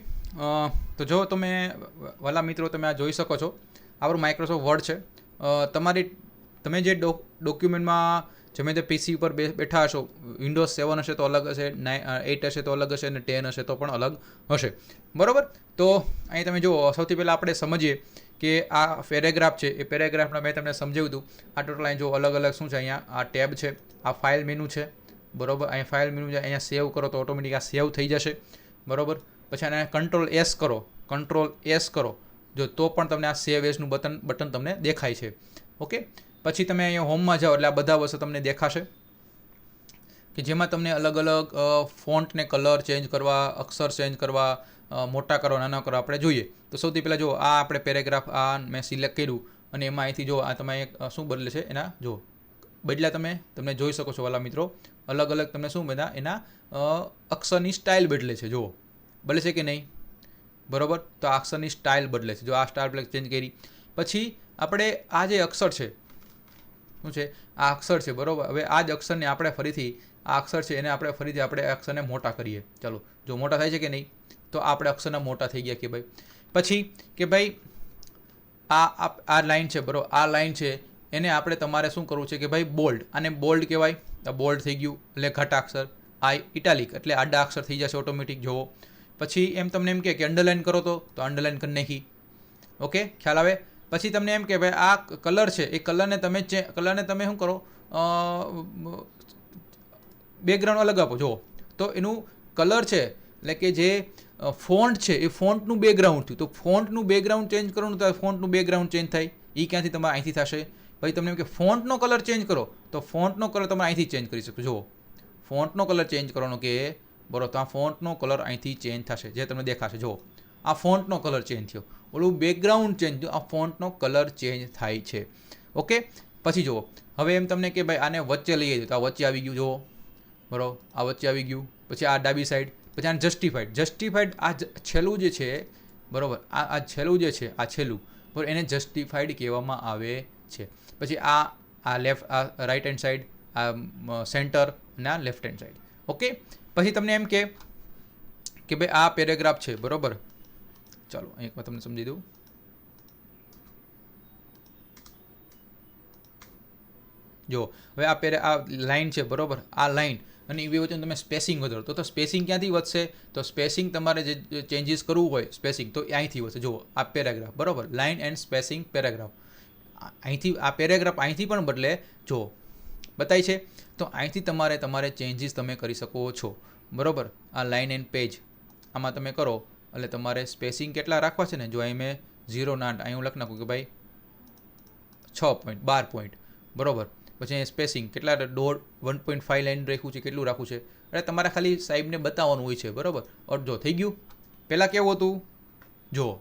તો જો તમે વાલા મિત્રો તમે આ જોઈ શકો છો, આપણું માઇક્રોસોફ્ટ વર્ડ છે. તમે જે ડોક્યુમેન્ટમાં જેમ તે PC ઉપર બેઠા હશો, વિન્ડોઝ 7 હશે તો અલગ હશે, 8 હશે તો અલગ હશે, અને 10 હશે તો પણ અલગ હશે, બરાબર. તો અહીં તમે જુઓ, સૌથી પહેલાં આપણે સમજીએ કે આ પેરેગ્રાફ છે, એ પેરેગ્રાફના મેં તમને સમજાવ્યું હતું. આ ટોટલ અહીં જો અલગ શું છે, અહીંયા આ ટેબ છે, આ ફાઇલ મેનુ છે, બરાબર. અહીંયા ફાઇલ મેનુ છે, અહીંયા સેવ કરો તો ઓટોમેટિક આ સેવ થઈ જશે, બરાબર. પછી આને કંટ્રોલ એસ કરો જો તો પણ તમને આ સેવ એસનું બટન તમને દેખાય છે. ઓકે, પછી તમે અહીંયા હોમમાં જાઓ એટલે આ બધા વસ્તુ તમને દેખાશે કે જેમાં તમને અલગ ફોન્ટને કલર ચેન્જ કરવા, અક્ષર ચેન્જ કરવા, મોટા કરો, નાના કરો આપણે જોઈએ. તો સૌથી પહેલાં જો આ આપણે પેરેગ્રાફ આ મેં સિલેક્ટ કર્યું અને એમાં અહીંથી જો આ તમે શું બદલે છે એના જો બદલા તમે જોઈ શકો છો વાલા મિત્રો. અલગ તમને શું બધા એના અક્ષરની સ્ટાઇલ બદલે છે, જુઓ બદલે છે કે નહીં, બરાબર. તો આ અક્ષરની સ્ટાઇલ બદલે છે, જો આ સ્ટાઇલ ચેન્જ કરી. પછી આપણે આ જે અક્ષર છે શું છે, આ અક્ષર છે, બરાબર. હવે આ જ અક્ષરને આપણે ફરીથી આ અક્ષર છે એને આપણે ફરીથી અક્ષરને મોટા કરીએ. ચાલો, જો મોટા થાય છે કે નહીં, તો આપણે અક્ષરના મોટા થઈ ગયા કે ભાઈ. પછી કે ભાઈ આ લાઈન છે, બરાબર. આ લાઈન છે એને આપણે તમારે શું કરવું છે કે ભાઈ બોલ્ડ, આને બોલ્ડ કહેવાય. આ બોલ્ડ થઈ ગયું એટલે ઘટાક્ષર. આ ઇટાલિક એટલે આડા અક્ષર થઈ જશે ઓટોમેટિક, જોવો. પછી એમ તમને એમ કે અંડરલાઇન કરો તો અંડરલાઇન કરી નાખી. ઓકે, ખ્યાલ આવે. પછી તમને એમ કે ભાઈ આ કલર છે, એ કલરને તમે શું કરો, બેકગ્રાઉન્ડ અલગ આપો, જુઓ. તો એનું કલર છે એટલે કે જે ફોન્ટ છે એ ફોન્ટનું બેકગ્રાઉન્ડ થયું, તો ફોન્ટનું બેકગ્રાઉન્ડ ચેન્જ કરવાનું તો ફોન્ટનું બેકગ્રાઉન્ડ ચેન્જ થાય. એ ક્યાંથી તમારે અહીંથી થશે. પછી તમને એમ કે ફોન્ટનો કલર ચેન્જ કરો, તો ફોન્ટનો કલર તમે અહીંથી ચેન્જ કરી શકો. જુઓ, ફોન્ટનો કલર ચેન્જ કરવાનો કે બરાબર, તો આ ફોન્ટનો કલર અહીંથી ચેન્જ થશે, જે તમને દેખાશે. જુઓ, આ ફોન્ટનો કલર ચેન્જ થયો, ઓલું બેકગ્રાઉન્ડ ચેન્જ થયું, આ ફોન્ટનો કલર ચેન્જ થાય છે. ઓકે, પછી જુઓ, હવે એમ તમને કે ભાઈ આને વચ્ચે લઈ આવી, તો આ વચ્ચે આવી ગયું, જુઓ, બરાબર. આ વચ્ચે આવી ગયું. પછી આ ડાબી સાઈડ. પછી આને જસ્ટિફાઈડ આ છેલ્લું જે છે, બરાબર. આ છેલ્લું જે છે, આ છેલ્લું, બરાબર, એને જસ્ટિફાઈડ કહેવામાં આવે છે. પછી આ લેફ્ટ, આ રાઈટ હેન્ડ સાઈડ, આ સેન્ટર અને આ લેફ્ટ હેન્ડ સાઈડ. ઓકે, પછી તમને એમ કે ભાઈ આ પેરેગ્રાફ છે, બરાબર. ચાલો એકવાર તમને સમજી દઉં. જો હવે આ લાઈન છે, બરાબર. આ લાઈન અને એ વચ્ચે તમે સ્પેસિંગ વધારો, તો સ્પેસિંગ ક્યાંથી વધશે, તો સ્પેસિંગ તમારે જે ચેન્જીસ કરવું હોય સ્પેસિંગ, તો અહીંથી વધશે. જુઓ, આ પેરેગ્રાફ, બરાબર. લાઇન એન્ડ સ્પેસિંગ પેરેગ્રાફ, અહીંથી આ પેરેગ્રાફ અહીંથી પણ બદલે, જો બતાય છે. તો અહીંથી તમારે ચેન્જીસ તમે કરી શકો છો, બરાબર. આ લાઇન એન્ડ પેજ આમાં તમે કરો એટલે તમારે સ્પેસિંગ કેટલા રાખવા છે ને, જો અહીં મેં 0 ના અહીં હું લખી નાખું કે ભાઈ 6 પોઈન્ટ, બરાબર. પછી અહીં સ્પેસિંગ કેટલા 1.5 લાઇન રાખ્યું છે, કેટલું રાખવું છે, એટલે તમારે ખાલી સાહેબને બતાવવાનું હોય છે, બરાબર. અડધો થઈ ગયું. પહેલાં કેવું હતું, જુઓ,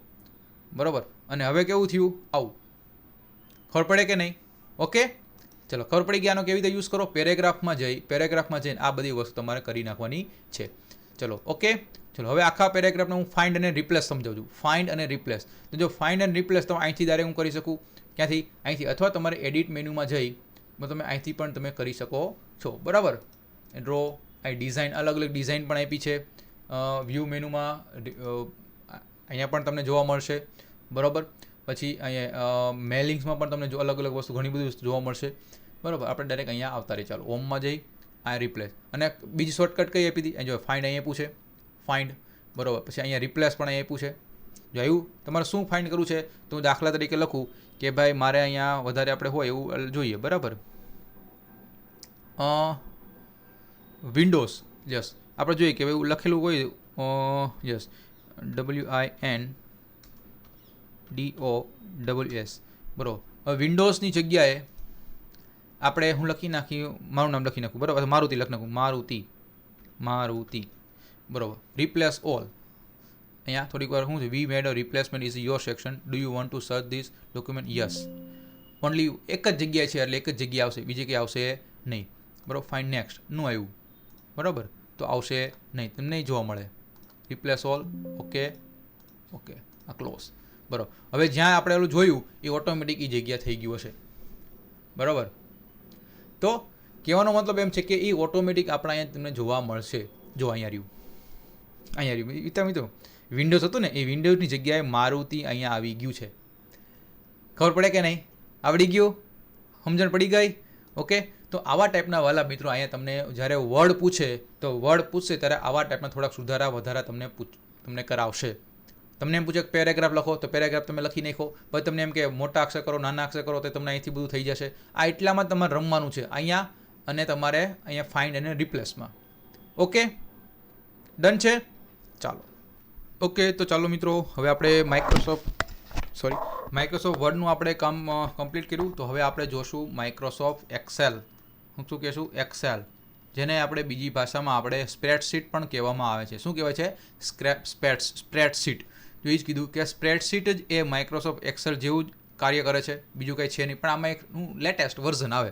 બરાબર. અને હવે કેવું થયું, આવું. ખબર પડે કે નહીં? ઓકે, ચલો ખબર પડી ગયા. આનો કેવી રીતે યુઝ કરો, પેરેગ્રાફમાં જઈને આ બધી વસ્તુ તમારે કરી નાખવાની છે. ચલો ઓકે, ચલો હવે આખા પેરેગ્રાફને હું ફાઇન્ડ અને રિપ્લેસ સમજાવું છું. ફાઇન્ડ અને રિપ્લેસ, તો જો ફાઇન્ડ અને રિપ્લેસ તો અહીંથી ડાયરેક્ટ હું કરી શકું. ક્યાંથી? અહીંથી. અથવા તમારે એડિટ મેન્યુમાં જઈ તમે અહીંથી પણ તમે કરી શકો છો, બરાબર. ડ્રો અહીં ડિઝાઇન, અલગ અલગ ડિઝાઇન પણ આપી છે. વ્યૂ મેનુમાં અહીંયા પણ તમને જોવા મળશે, બરાબર. પછી અહીંયા મેલિંગ્સમાં પણ તમને અલગ અલગ વસ્તુ ઘણી બધી વસ્તુ જોવા મળશે, બરાબર. આપણે ડાયરેક્ટ અહીંયા આવતા રહી, ચાલો હોમમાં જઈ આ રિપ્લેસ. અને બીજી શોર્ટકટ કઈ આપી હતી, જો ફાઇન્ડ અહીંયા પૂછે, ફાઇન્ડ, બરાબર. પછી અહીંયા રિપ્લેસ પણ અહીંયા પૂછે. જો આવ્યું, તમારે શું ફાઇન્ડ કરવું છે તો હું દાખલા તરીકે લખું કે ભાઈ મારે અહીંયા વધારે આપણે હોય એવું જોઈએ, બરાબર. વિન્ડોઝ, યસ, આપણે જોઈએ કે એવું લખેલું હોય, યસ, WINDOWS, બરાબર. હવે વિન્ડોઝની જગ્યાએ આપણે હું લખી નાખ્યું, મારું નામ લખી નાખું, બરાબર. મારુતિ લખી નાખું, મારુતિ, બરાબર. Replace all. અહીંયા થોડીક વાર શું છે, we made a replacement is your section, do you want to search this document, yes. Only એક જ જગ્યાએ છે એટલે એક જ જગ્યાએ આવશે, બીજી કંઈ આવશે નહીં, બરાબર. ફાઇન, નેક્સ્ટ નું આવ્યું, બરાબર, તો આવશે નહીં, તમને નહીં જોવા મળે. રિપ્લેસ ઓલ, ઓકે, આ ક્લોઝ, બરાબર. હવે જ્યાં આપણે ઓલું જોયું એ ઓટોમેટિક એ જગ્યા થઈ ગયું હશે, બરાબર. તો કહેવાનો મતલબ એમ છે કે એ ઓટોમેટિક આપણા અહીંયા તમને જોવા મળશે. જો અહીંયા રહ્યું મિત્રો, વિન્ડોઝ હતું ને એ વિન્ડોઝની જગ્યાએ મારુતિ અહીંયા આવી ગયું છે. ખબર પડે કે નહીં? આવડી ગયું? સમજણ પડી ગઈ? ઓકે. તો આવા ટાઈપના વાલા મિત્રો અહીંયા તમને જ્યારે વર્ડ પૂછે તો વર્ડ પૂછશે ત્યારે આવા ટાઈપના થોડાક સુધારા વધારા તમને કરાવશે. તમને એમ પૂછે કે પેરેગ્રાફ લખો તો પેરેગ્રાફ તમે લખી નાખો, પછી તમને એમ કે મોટા અક્ષર કરો, નાના અક્ષર કરો, તો તમને અહીંથી બધું થઈ જશે. આ એટલામાં તમારે રમવાનું છે અહીંયા, અને તમારે અહીંયા ફાઇન્ડ અને રિપ્લેસમાં. ઓકે, ડન છે? ચાલો. ઓકે, તો ચાલો મિત્રો, હવે આપણે માઇક્રોસોફ્ટ વર્ડનું આપણે કામ કમ્પ્લીટ કર્યું. તો હવે આપણે જોશું માઇક્રોસોફ્ટ એક્સેલ. હું શું કહેશું? એક્સેલ, જેને આપણે બીજી ભાષામાં આપણે સ્પ્રેડશીટ પણ કહેવામાં આવે છે. શું કહેવાય છે? સ્પ્રેડશીટ. તો એ જ કીધું કે સ્પ્રેડશીટ જ એ માઇક્રોસોફ્ટ એક્સેલ જેવું જ કાર્ય કરે છે, બીજું કંઈ છે નહીં. પણ આમાં એક લેટેસ્ટ વર્ઝન આવે,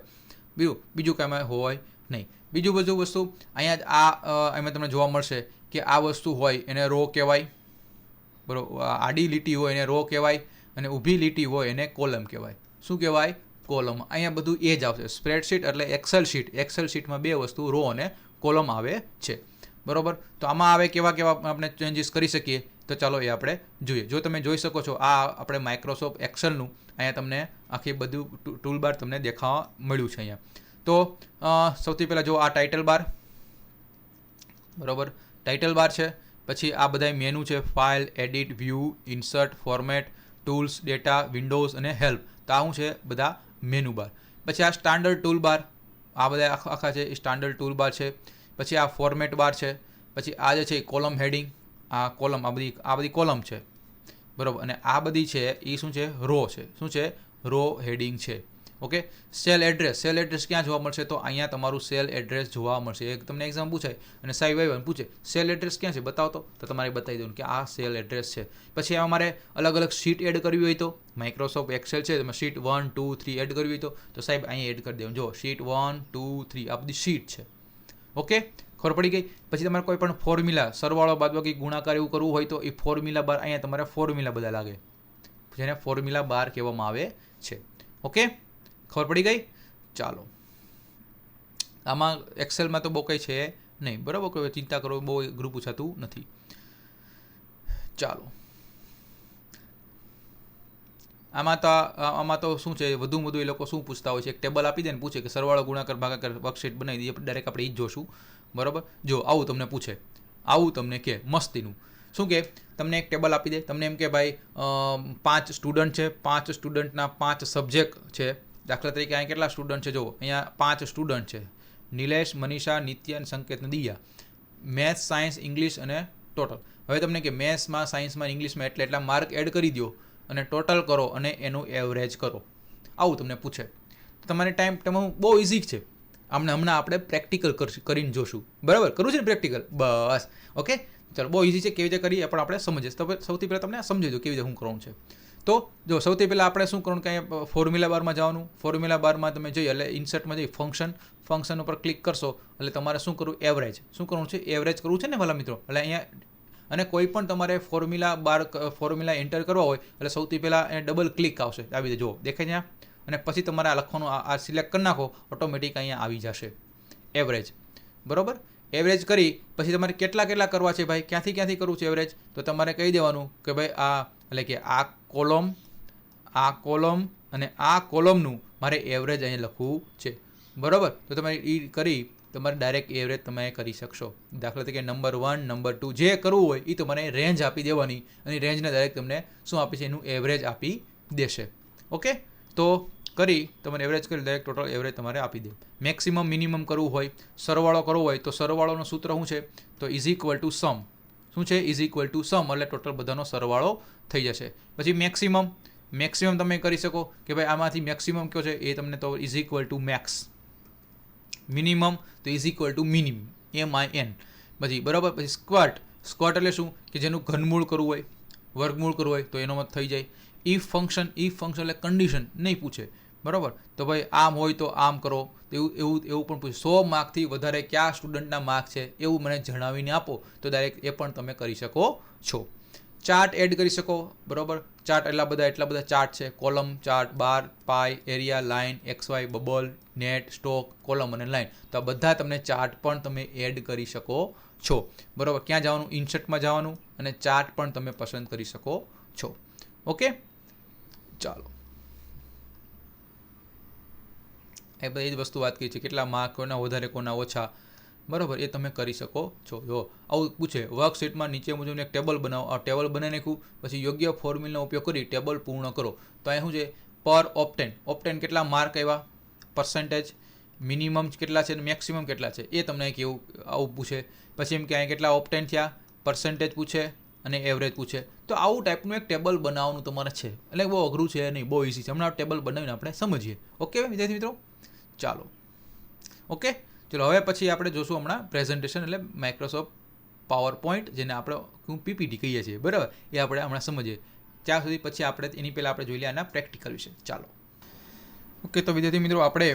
બીજું કાંઈ હોય નહીં. બીજું બધું વસ્તુ અહીંયા એમાં તમને જોવા મળશે કે આ વસ્તુ હોય એને રો કહેવાય, બરાબર. આડી લીટી હોય એને રો કહેવાય, અને ઊભી લીટી હોય એને કોલમ કહેવાય. શું કહેવાય? કોલમ. અહીંયા બધું એ જ આવશે. સ્પ્રેડશીટ એટલે એક્સેલ શીટમાં બે વસ્તુ, રો અને કોલમ આવે છે, બરાબર. તો આમાં આવે કેવા આપણે ચેન્જીસ કરી શકીએ, તો ચાલો એ આપણે જોઈએ. જો તમે જોઈ શકો છો, આ આપણે માઇક્રોસોફ્ટ એક્સેલનું અહીંયા તમને આખી બધું ટૂલબાર તમને દેખાવા મળ્યું છે અહીંયા. તો સૌથી પહેલાં જો આ ટાઇટલ બાર, બરાબર, ટાઇટલ બાર છે. પછી આ બધા મેનુ છે, file, edit, view, insert, format, tools, data, Windows અને હેલ્પ. તો આવું છે બધા મેનુ બાર. પછી આ સ્ટાન્ડર્ડ ટૂલ બાર, આ બધા આખા છે એ સ્ટાન્ડર્ડ ટૂલ બાર છે. પછી આ ફોર્મેટ બાર છે. પછી આ જે છે એ કોલમ હેડિંગ, આ કોલમ, આ બધી કોલમ છે, બરાબર. અને આ બધી છે એ શું છે? રો છે. શું છે? રો હેડિંગ છે. ઓકે. સેલ એડ્રેસ ક્યાં જોવા મળશે? તો અહીંયા તમારું સેલ એડ્રેસ જોવા મળશે. એક તમને એક્ઝામ પૂછાય અને સાહેબ આવ્યા પૂછે સેલ એડ્રેસ ક્યાં છે બતાવો તો તમારે બતાવી દઉં કે આ સેલ એડ્રેસ છે. પછી અમારે અલગ અલગ શીટ એડ કરવી હોય તો માઇક્રોસોફ્ટ એક્સેલ છે, તમે શીટ 1, 2, 3 એડ કરવી હોય તો સાહેબ અહીંયા એડ કરી દેવું. જો શીટ 1, 2, 3 આ બધી શીટ છે. ઓકે, ખબર પડી ગઈ. પછી તમારે કોઈ પણ ફોર્મ્યુલા, સરવાળો, બાદબાકી, ગુણાકાર એવું કરવું હોય તો એ ફોર્મ્યુલા બાર, અહીંયા તમારે ફોર્મ્યુલા બધા લાગે, જેને ફોર્મ્યુલા બાર કહેવામાં આવે છે. ઓકે, ખબર પડી ગઈ? ચાલો. આમાં એક્સેલમાં તો બહુ કંઈ છે નહીં, બરાબર. કોઈ ચિંતા કરો, બહુ ગ્રુપ પૂછાતું નથી. ચાલો. આમાં તો શું છે, વધુ એ લોકો શું પૂછતા હોય છે, એક ટેબલ આપી દે ને પૂછે કે સરવાળો, ગુણાકાર, ભાગાકાર, વર્કશીટ બનાવી દઈએ, ડાયરેક્ટ આપણે એ જ જોશું, બરાબર. જો આવું તમને પૂછે, આવું તમને કે મસ્તીનું શું કે તમને એક ટેબલ આપી દે, તમને એમ કે ભાઈ 5 સ્ટુડન્ટ છે, 5 સ્ટુડન્ટના 5 સબ્જેક્ટ છે. દાખલા તરીકે અહીંયા કેટલા સ્ટુડન્ટ છે? જુઓ, અહીંયા 5 સ્ટુડન્ટ છે, નિલેશ, મનીષા, નિત્ય અને સંકેત અને દિયા. મેથ્સ, સાયન્સ, ઇંગ્લિશ અને ટોટલ. હવે તમને કે મેથ્સમાં, સાયન્સમાં, ઇંગ્લિશમાં એટલા માર્ક એડ કરી દો અને ટોટલ કરો અને એનું એવરેજ કરો. આવું તમને પૂછે. તમારે ટાઈમ બહુ ઇઝી છે. હમણાં આપણે પ્રેક્ટિકલ કરીને જોશું, બરાબર. કરવું છે ને પ્રેક્ટિકલ? બસ. ઓકે, ચાલો. બહુ ઇઝી છે, કેવી રીતે કરીએ પણ આપણે સમજીએ. તો સૌથી પહેલાં તમને સમજી દો કેવી રીતે શું કરવાનું છે. તો જો સૌથી પહેલાં આપણે શું કરવાનું કે અહીંયા ફોર્મ્યુલા બારમાં જવાનું. ફોર્મ્યુલા બારમાં તમે જઈએ એટલે ઇન્સર્ટમાં જઈ ફંક્શન ઉપર ક્લિક કરશો એટલે તમારે શું કરવું? એવરેજ. શું કરવું છે? એવરેજ કરવું છે ને વાલા મિત્રો. એટલે અહીંયા અને કોઈ પણ તમારે ફોર્મ્યુલા એન્ટર કરવા હોય એટલે સૌથી પહેલાં એને ડબલ ક્લિક આવશે. આવી રીતે જુઓ, દેખાય ત્યાં અને પછી તમારે આ લખવાનું આ સિલેક્ટ કરી નાખો, ઓટોમેટિક અહીંયા આવી જશે એવરેજ. બરાબર, એવરેજ કરી પછી તમારે કેટલા કરવા છે ભાઈ, ક્યાંથી કરવું છે એવરેજ, તો તમારે કહી દેવાનું કે ભાઈ આ એટલે કે આ કોલમ અને આ કોલમનું મારે એવરેજ અહીંયા લખવું છે. બરાબર, તો તમારે એ કરી તમારે ડાયરેક્ટ એવરેજ તમે કરી શકશો. દાખલા તરીકે નંબર 1 નંબર 2 જે કરવું હોય એ તમારે રેન્જ આપી દેવાની અને રેન્જને ડાયરેક્ટ તમને શું આપે છે એનું એવરેજ આપી દેશે. ઓકે, તો કરી તમારે એવરેજ કરી ડાયરેક્ટ ટોટલ એવરેજ તમારે આપી દે. મેક્સિમમ મિનિમમ કરવું હોય, સરવાળો કરવો હોય તો સરવાળોનું સૂત્ર શું છે, તો ઇઝ ઇક્વલ ટુ સમ. શું છે, ઇઝ ઇક્વલ ટુ સમ, એટલે ટોટલ બધાનો સરવાળો થઈ જશે. પછી મેક્સિમમ તમે કરી શકો કે ભાઈ આમાંથી મેક્સિમમ કયો છે એ તમને તો is equal to max. Minimum તો is equal to minimum MIN. પછી બરાબર, પછી સ્ક્વોટ એટલે શું કે જેનું ઘનમૂળ કરવું હોય, વર્ગમૂળ કરવું હોય તો એનો મત થઈ જાય. ઇફ ફંક્શન એટલે કન્ડિશન નહીં પૂછે. બરાબર, તો ભાઈ આમ હોય તો આમ કરો, તો એવું પણ પૂછે. 100 માર્કથી વધારે કયા સ્ટુડન્ટના માર્ક છે એવું મને જણાવીને આપો તો ડાયરેક્ટ એ પણ તમે કરી શકો છો. ચાર્ટ એડ કરી શકો. બરાબર, ચાર્ટ એટલા બધા ચાર્ટ છે, column chart, bar, pie, area, line, XY, bubble, net, stock, column અને લાઇન. તો આ બધા તમને ચાર્ટ પણ તમે એડ કરી શકો છો. બરાબર, ક્યાં જવાનું, ઇન્સર્ટમાં જવાનું અને ચાર્ટ પણ તમે પસંદ કરી શકો છો. ઓકે, ચાલો, એ બધી જ વસ્તુ વાત કરી છે, કેટલા માર્ક કોના વધારે કોના ઓછા. બરાબર, એ તમે કરી શકો છો. જો આવું પૂછે વર્કશીટમાં નીચે મુજબનું એક ટેબલ બનાવો, આ ટેબલ બનાવી નાખ્યું, પછી યોગ્ય ફોર્મ્યુલાનો ઉપયોગ કરી ટેબલ પૂર્ણ કરો. તો અહીં શું છે, પર ઓપ્ટેન કેટલા માર્ક આવ્યા, પર્સન્ટેજ, મિનિમમ કેટલા છે અને મેક્સિમમ કેટલા છે એ તમને કેવું આવું પૂછે. પછી એમ કે અહીં કેટલા ઓપ્ટેન થયા, પર્સન્ટેજ પૂછે અને એવરેજ પૂછે. તો આવું ટાઈપનું એક ટેબલ બનાવવાનું તમારે છે, એટલે બહુ અઘરું છે નહીં, બહુ ઇઝી છે. હમણાં ટેબલ બનાવીને આપણે સમજીએ. ઓકે વિદ્યાર્થી મિત્રો, ચાલો. ઓકે, ચલો હવે પછી આપણે જોશું હમણાં પ્રેઝન્ટેશન એટલે માઇક્રોસોફ્ટ પાવર પોઈન્ટ, જેને આપણે PPT કહીએ છીએ. બરાબર, એ આપણે હમણાં સમજીએ. ત્યાં સુધી પછી આપણે એની પહેલાં આપણે જોઈ લઈએ આના પ્રેક્ટિકલ વિશે. ચાલો. ઓકે, તો વિદ્યાર્થી મિત્રો આપણે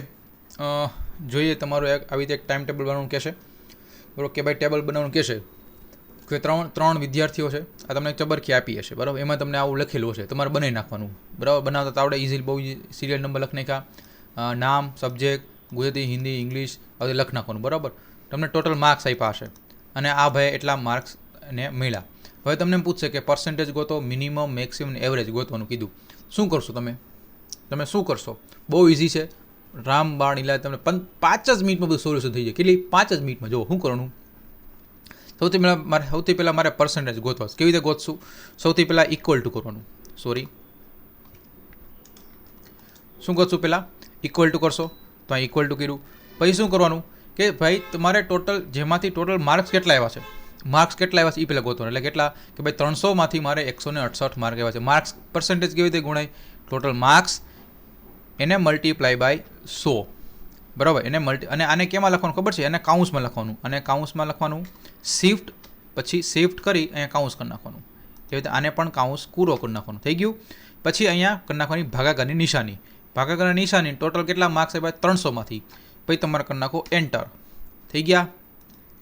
જોઈએ તમારું આવી રીતે એક ટાઈમ ટેબલ બનાવવાનું કહેશે. બરાબર, કે ભાઈ ટેબલ બનાવવાનું કહેશે કે ત્રણ વિદ્યાર્થીઓ છે, આ તમને ચબરખી આપી હશે. બરાબર, એમાં તમને આવું લખેલું હશે, તમારે બનાવી નાખવાનું. બરાબર, બનાવતા તો આપણે ઇઝીલી બહુ સિરિયલ નંબર લખી નાખ્યા, નામ, સબ્જેક્ટ, ગુજરાતી, હિન્દી, ઇંગ્લિશ હવે લખી નાખવાનું. બરાબર, તમને ટોટલ માર્ક્સ આપ્યા હશે અને આ ભાઈ એટલા માર્ક્સ ને મળ્યા. હવે તમને પૂછશે કે પર્સન્ટેજ ગોતો, મિનિમમ, મેક્સિમમ, એવરેજ ગોતવાનું કીધું. શું કરશો તમે શું કરશો? બહુ ઇઝી છે, રામબાણ ઇલાજ. તમને 5 જ મિનિટમાં બધું સોલ્યુશન થઈ જાય. કેટલી? 5 જ મિનિટમાં. જો શું કરવાનું, સૌથી પહેલાં મારે પર્સન્ટેજ ગોતવા. કેવી રીતે ગોતશું? સૌથી પહેલાં ઇક્વલ ટુ કરવાનું. શું કરશું? પહેલાં ઇક્વલ ટુ કરશો, તો આ ઇક્વલ ટુ કર્યું. પછી શું કરવાનું કે ભાઈ તમારે ટોટલ જેમાંથી ટોટલ માર્ક્સ કેટલા આવ્યા છે એ પહેલાં ગોતવાનું. એટલે કેટલા કે ભાઈ 300માંથી મારે 168 માર્ક આવ્યા છે. માર્ક્સ પર્સન્ટેજ કેવી રીતે ગુણાય? ટોટલ માર્ક્સ એને મલ્ટીપ્લાય બાય 100. બરાબર, અને આને કેમાં લખવાનું ખબર છે? એને કાઉન્સમાં લખવાનું. અને કાઉન્સમાં લખવાનું શિફ્ટ, પછી શિફ્ટ કરી અહીંયા કાઉન્સ કરી નાખવાનું. એવી રીતે આને પણ કાઉન્સ પૂરો કરી નાખવાનું. થઈ ગયું. પછી અહીંયા કરી નાખવાની ભાગાકારની નિશાની. ભાગાકારની નિશાની ટોટલ કેટલા માર્ક્સ આવ્યા 300માંથી. પછી તમારે કરી નાખો એન્ટર. થઈ ગયા?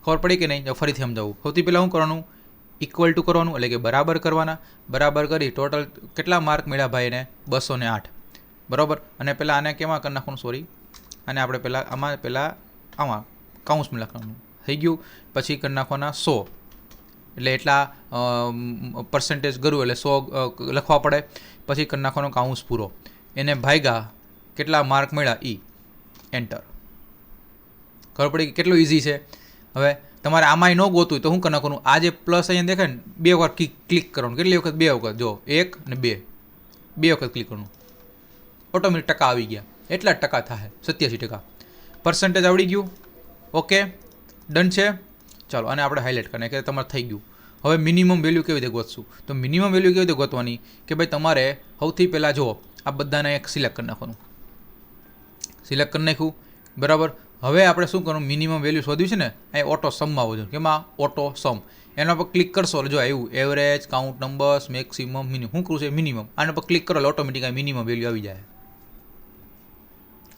ખબર પડી કે નહીં? ફરીથી સમજાવું. સૌથી પહેલાં શું કરવાનું? ઇક્વલ ટુ કરવાનું, એટલે કે બરાબર કરવાના. બરાબર કરી ટોટલ કેટલા માર્ક મળ્યા ભાઈ એને? 208. બરાબર, અને પહેલાં આને કેમાં કરી નાખવાનું? અને આપણે આમાં કાઉન્સમાં લખવાનું. થઈ ગયું. પછી કરી નાખવાના 100, એટલે એટલા પર્સન્ટેજ કરવું એટલે 100 લખવા પડે. પછી કરી નાખવાનો કાઉન્સ પૂરો. એને ભાગ્યા કેટલા માર્ક મળ્યા એન્ટર. ખબર પડી કે કેટલું ઇઝી છે. હવે તમારે આમાંય ન ગોતું તો શું કરી નાખવાનું? આ જે પ્લસ અહીંયા દેખાય ને 2 વખત ક્લિક કરવાનું. કેટલી વખત? 2 વખત. જો 1 અને 2 વખત ક્લિક કરવાનું. ઓટોમેટિક ટકા આવી ગયા. એટલા ટકા થાય 87%. પર્સન્ટેજ આવડી ગયું. ઓકે, ડન છે. ચાલો, અને આપણે હાઇલાઇટ કરીને કે તમારે થઈ ગયું. હવે મિનિમમ વેલ્યુ કેવી રીતે ગોતશું? તો મિનિમમ વેલ્યુ કેવી રીતે ગોતવાની કે ભાઈ તમારે સૌથી પહેલાં જો આ બધાને એક સિલેક્ટ કરી નાખવાનું. સિલેક્ટ કરી નાખ્યું. બરાબર, હવે આપણે શું કરવાનું? મિનિમમ વેલ્યુ શોધ્યું છે ને, અહીં ઓટો સમમાં આવવું જોઈએ. કેમાં? ઓટો સમ. એના પર ક્લિક કરશો એટલે જો આવ્યું average, count numbers, maximum, minimum. શું કરું છે? મિનિમમ. આના પર ક્લિક કરો એટલે ઓટોમેટિક મિનિમમ વેલ્યુ આવી જાય.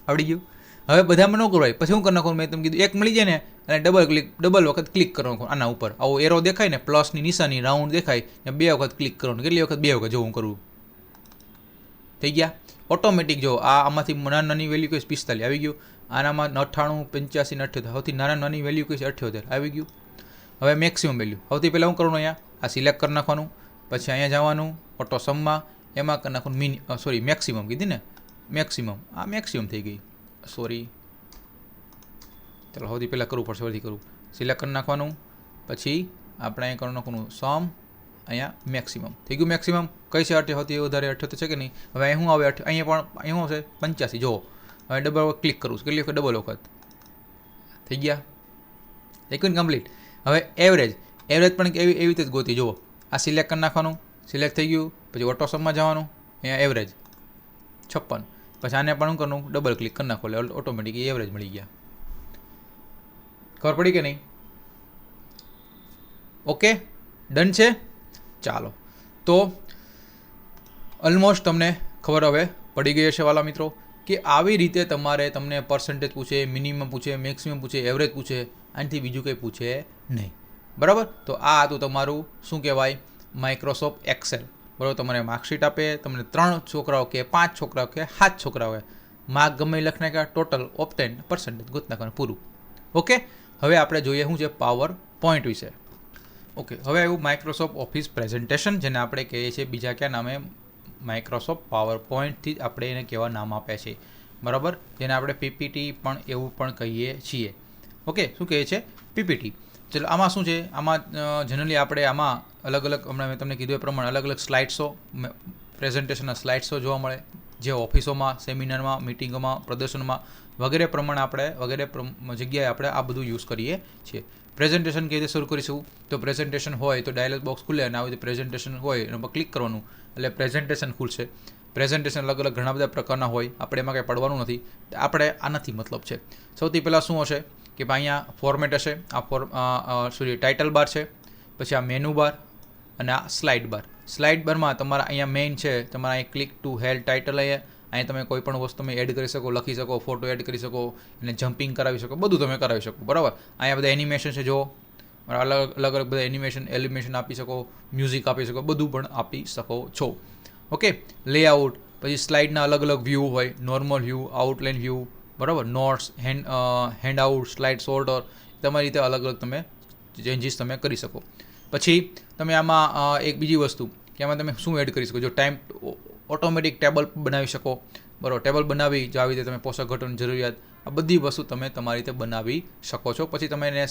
આવડી ગયું. હવે બધામાં ન કરવાય. પછી શું કરી નાખવાનું? મેં તમને કીધું એક મળી જાય ને, અને ડબલ વખત ક્લિક કરવાનું આના ઉપર. આવો એરો દેખાય ને, પ્લસની નિશાની રાઉન્ડ દેખાય ને, 2 વખત ક્લિક કરવાનું. કેટલી વખત? 2 વખત. જો હું કરું. થઈ ગયા. ઓટોમેટિક જો આમાંથી નાની નાની વેલ્યુ કઈ 45 આવી ગયું, આનામાં 98 85 ને 78 સૌથી નાની વેલ્યુ કઈ 78 આવી ગયું. હવે મેક્સિમમ વેલ્યુ સૌથી પહેલાં શું કરવાનું, અહીંયા આ સિલેક્ટ કરી નાખવાનું, પછી અહીંયા જવાનું ઓટો સમમાં, એમાં કરી નાખવાનું મેક્સિમમ કીધી ને, મેક્સિમમ આ મેક્સિમમ થઈ ગઈ, ચાલો સૌથી પહેલાં કરવું પડશે, ફરીથી કરું, સિલેક્ટ કરી નાખવાનું, પછી આપણે અહીંયા કરી નાખવાનું સમ, અહીંયા મેક્સિમમ થઈ ગયું. મેક્સિમમ કઈ છે સૌથી વધારે 78 છે કે નહીં. હવે અહીં શું આવે, અહીંયા શું આવશે 85. જુઓ હવે ડબલ ક્લિક કરું, કેટલી વખત ડબલ વખત થઈ ગયા, થઈ ગયું ને કમ્પ્લીટ. હવે એવરેજ પણ એવી રીતે જ ગોતી, જુઓ આ સિલેક્ટ કરી નાખવાનું, સિલેક્ટ થઈ ગયું, પછી ઓટો સમમાં જવાનું, અહીંયા એવરેજ 56, પછી આને પણ શું કરવાનું, ડબલ ક્લિક કરી નાખો એટલે ઓટોમેટિક એવરેજ મળી ગયા. ખબર પડી કે નહીં? ઓકે, ડન છે. ચાલો, તો ઓલમોસ્ટ તમને ખબર હવે પડી ગઈ હશે વાલા મિત્રો કે આવી રીતે તમને પર્સન્ટેજ પૂછે, મિનિમમ પૂછે, મેક્સિમમ પૂછે, એવરેજ પૂછે, આનાથી બીજું કંઈ પૂછે નહીં. બરાબર, તો આ હતું તમારું શું કહેવાય, માઇક્રોસોફ્ટ એક્સેલ. બરાબર, તમારે માર્કશીટ આપે, તમને 3 છોકરાઓ કે 5 છોકરાઓ કે 7 છોકરાઓ માર્ક ગમે લખી નાખ્યા, ટોટલ ઓપ્ટેન પર્સન્ટેજ ગોત નાખવાનું, પૂરું. ઓકે, હવે આપણે જોઈએ શું છે પાવર પોઈન્ટ વિશે. ઓકે, હવે એવું માઇક્રોસોફ્ટ ઓફિસ પ્રેઝન્ટેશન, જેને આપણે કહીએ છીએ બીજા કયા નામે, માઇક્રોસોફ્ટ પાવર પોઈન્ટથી જ આપણે એને કેવા નામ આપ્યા છે. બરાબર, જેને આપણે પીપીટી પણ એવું પણ કહીએ છીએ. ઓકે, શું કહીએ છીએ, પીપીટી. ચલો, આમાં શું છે, આમાં જનરલી આપણે આમાં અલગ હમણાં મેં તમને કીધું એ પ્રમાણે અલગ સ્લાઇડ્સો, પ્રેઝન્ટેશનના સ્લાઇડ્સો જોવા મળે, જે ઓફિસોમાં, સેમિનારમાં, મિટિંગોમાં, પ્રદર્શનમાં વગેરે પ્રમાણે વગેરે જગ્યાએ આપણે આ બધું યુઝ કરીએ છીએ. પ્રેઝન્ટેશન કેવી રીતે શરૂ કરીશું, તો પ્રેઝન્ટેશન હોય તો ડાયલોગ બોક્સ ખુલે અને આવી રીતે પ્રેઝન્ટેશન હોય એના પર ક્લિક કરવાનું એટલે પ્રેઝન્ટેશન ખુલશે. પ્રેઝન્ટેશન અલગ ઘણા બધા પ્રકારના હોય, આપણે એમાં કંઈ પડવાનું નથી, આપણે આનાથી મતલબ છે. સૌથી પહેલાં શું હશે કે ભાઈ અહીંયા ફોર્મેટ હશે, ટાઇટલ બાર છે, પછી આ મેનુ બાર અને આ સ્લાઇડ બાર. સ્લાઇડ બારમાં તમારા અહીંયા મેઇન છે, તમારા અહીં ક્લિક ટુ હેડ ટાઇટલ, અહીં તમે કોઈ પણ વસ્તુ તમે એડ કરી શકો, લખી શકો, ફોટો એડ કરી શકો, એને જમ્પિંગ કરાવી શકો, બધું તમે કરાવી શકો. બરાબર, અહીંયા બધા એનિમેશન છે, જો અલગ બધા એલિમેશન આપી શકો, મ્યુઝિક આપી શકો, બધું પણ આપી શકો છો. ઓકે, લેઆઉટ, પછી સ્લાઇડના અલગ વ્યૂ હોય, નોર્મલ વ્યૂ, આઉટલાઇન વ્યૂ, બરાબર, notes, hand out, slide sorter, તમારી રીતે અલગ તમે ચેન્જીસ તમે કરી શકો. પછી તમે આમાં એક બીજી વસ્તુ કે આમાં તમે શું એડ કરી શકો, જો ટાઈમ ઓટોમેટિક ટેબલ બનાવી શકો. બરાબર, ટેબલ બનાવી જો આવી રીતે તમે પોષક ઘટકોની જરૂરિયાત, આ બધી વસ્તુ તમે તમારી રીતે બનાવી શકો છો. પછી તમે એને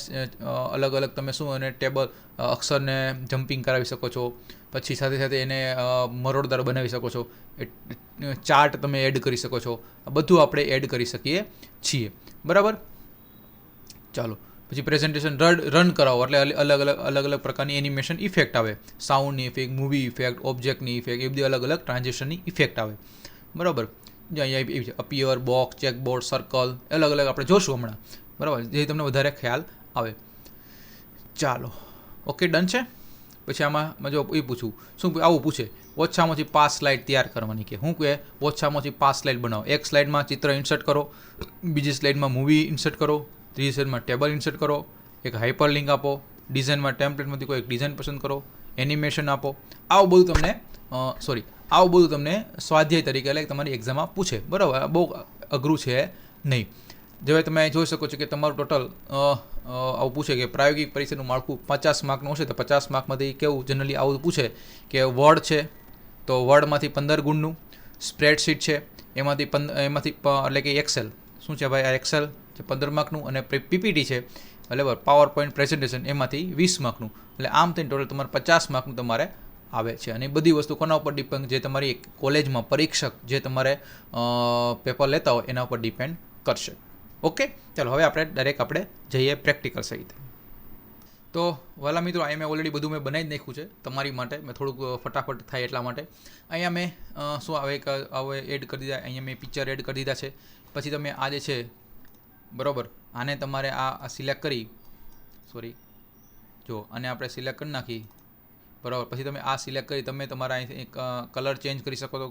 અલગ તમે શું એને ટેબલ અક્ષરને જમ્પિંગ કરાવી શકો છો, પછી સાથે એને મરોડદાર બનાવી શકો છો, ચાર્ટ તમે એડ કરી શકો છો, આ બધું આપણે એડ કરી શકીએ છીએ. બરાબર, ચાલો, પછી પ્રેઝન્ટેશન રન કરાવો એટલે અલગ પ્રકારની એનિમેશન ઇફેક્ટ આવે, સાઉન્ડની ઇફેક્ટ, મૂવી ઇફેક્ટ, ઓબ્જેક્ટની ઇફેક્ટ, એ બધી અલગ ટ્રાન્ઝેક્શનની ઇફેક્ટ આવે. બરાબર, અહીંયા અપિયર, બોક્સ, ચેકબોર્ડ, સર્કલ, અલગ આપણે જોશું હમણાં. બરાબર, જે તમને વધારે ખ્યાલ આવે. ચાલો, ઓકે, ડન છે. પછી આમાં જો એ પૂછું, શું આવું પૂછે, ઓછામાં ઓછી 5 સ્લાઇડ તૈયાર કરવાની કે શું કહે, ઓછામાં ઓછી 5 સ્લાઇડ બનાવો. એક સ્લાઇડમાં ચિત્ર ઇન્સર્ટ કરો, બીજી સ્લાઇડમાં મૂવી ઇન્સર્ટ કરો, ત્રીજી સ્લાઇડમાં ટેબલ ઇન્સર્ટ કરો, એક હાઇપર લિંક આપો, ડિઝાઇનમાં ટેમ્પલેટમાંથી કોઈ એક ડિઝાઇન પસંદ કરો, એનિમેશન આપો. આવું બધું તમને સ્વાધ્યાય તરીકે એટલે તમારી એક્ઝામમાં પૂછે. બરાબર, બહુ અઘરું છે નહીં. જેવા તમે જોઈ શકો છો કે તમારું ટોટલ આવું પૂછે કે પ્રાયોગિક પરીક્ષાનું માળખું 50 માર્કનું હશે, તો 50 માર્કમાંથી કેવું જનરલી આવું પૂછે કે વર્ડ છે તો વર્ડમાંથી 15 ગુણનું, સ્પ્રેડશીટ છે એમાંથી એટલે કે એક્સેલ શું છે ભાઈ, આ એક્સેલ જે 15 માર્કનું, અને પીપીટી છે બરાબર, પાવર પોઈન્ટ પ્રેઝન્ટેશન એમાંથી 20 માર્કનું. એટલે આમ થઈને ટોટલ તમારે 50 માર્કનું તમારે આવે છે. અને બધી વસ્તુ કોના ઉપર ડિપેન્ડ, જે તમારી કોલેજમાં પરીક્ષક જે તમારે પેપર લેતા હોય એના ઉપર ડિપેન્ડ કરશે. ઓકે, ચાલો હવે આપણે જઈએ પ્રેક્ટિકલ સહિત. તો વાલા મિત્રો, અહીંયા મેં ઓલરેડી બધું બનાવી જ નાખ્યું છે તમારી માટે, મેં થોડુંક ફટાફટ થાય એટલા માટે. અહીંયા મેં શું હવે એડ કરી દીધા, અહીંયા મેં પિક્ચર એડ કરી દીધા છે. પછી તમે આ જે છે બરાબર, આને તમારે આ સિલેક્ટ કરી, જો આને આપણે સિલેક્ટ કરી નાખી બરાબર. પછી તમે આ સિલેક્ટ કરી તમે તમારા અહીંથી કલર ચેન્જ કરી શકો, તો